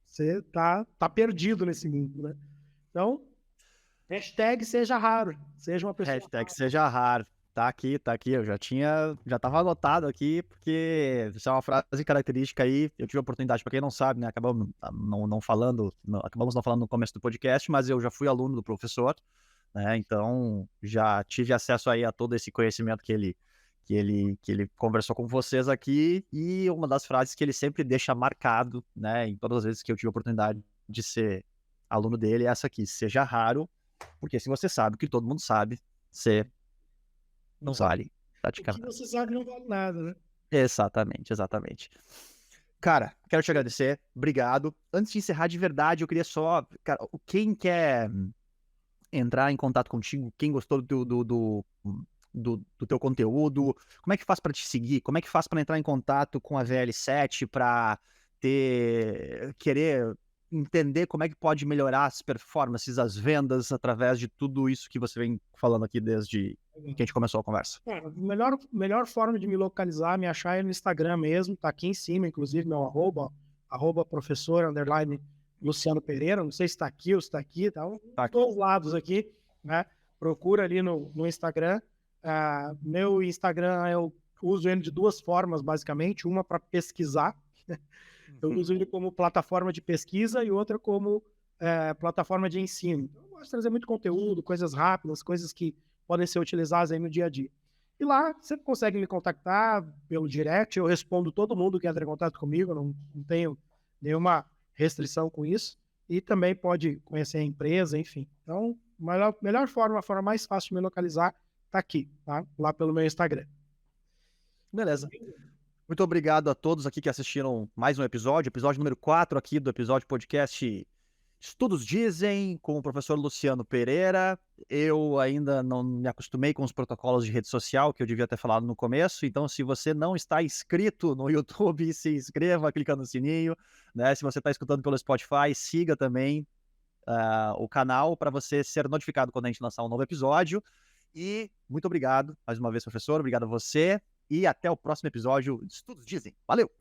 você tá perdido nesse mundo, né? Então, hashtag seja raro, seja uma pessoa Hashtag rara. seja raro. Tá aqui, eu já tava anotado aqui, porque isso é uma frase característica aí, eu tive a oportunidade, para quem não sabe, né, acabamos não falando no começo do podcast, mas eu já fui aluno do professor, né, então já tive acesso aí a todo esse conhecimento que ele conversou com vocês aqui, e uma das frases que ele sempre deixa marcado, né, em todas as vezes que eu tive a oportunidade de ser aluno dele, é essa aqui: seja raro, porque se você sabe o que todo mundo sabe, você não vale. O que você sabe não vale nada, né? Exatamente. Cara, quero te agradecer. Obrigado. Antes de encerrar de verdade, eu queria só... Cara, quem quer entrar em contato contigo, quem gostou do teu conteúdo, como é que faz para te seguir? Como é que faz para entrar em contato com a VL7, para querer entender como é que pode melhorar as performances, as vendas, através de tudo isso que você vem falando aqui desde que a gente começou a conversa? Cara, a melhor forma de me localizar, me achar é no Instagram mesmo, tá aqui em cima, inclusive, meu arroba professor, Luciano Pereira, não sei se tá aqui ou se tá aqui, tá dois lados aqui, né? Procura ali no Instagram. Meu Instagram, eu uso ele de duas formas, basicamente, uma para pesquisar, eu uso ele como plataforma de pesquisa e outra como plataforma de ensino. Eu gosto de trazer muito conteúdo, coisas rápidas, coisas que podem ser utilizadas aí no dia a dia. E lá você consegue me contactar pelo direct, eu respondo todo mundo que entra em contato comigo, não tenho nenhuma restrição com isso. E também pode conhecer a empresa, enfim. Então, melhor forma, a forma mais fácil de me localizar tá aqui, tá? Lá pelo meu Instagram. Beleza. Muito obrigado a todos aqui que assistiram mais um episódio número 4 aqui do episódio podcast Estudos Dizem, com o professor Luciano Pereira. Eu ainda não me acostumei com os protocolos de rede social, que eu devia ter falado no começo, então se você não está inscrito no YouTube, se inscreva, clica no sininho, né? Se você está escutando pelo Spotify, siga também o canal para você ser notificado quando a gente lançar um novo episódio. E muito obrigado mais uma vez, professor. Obrigado a você. E até o próximo episódio de Estudos Dizem. Valeu!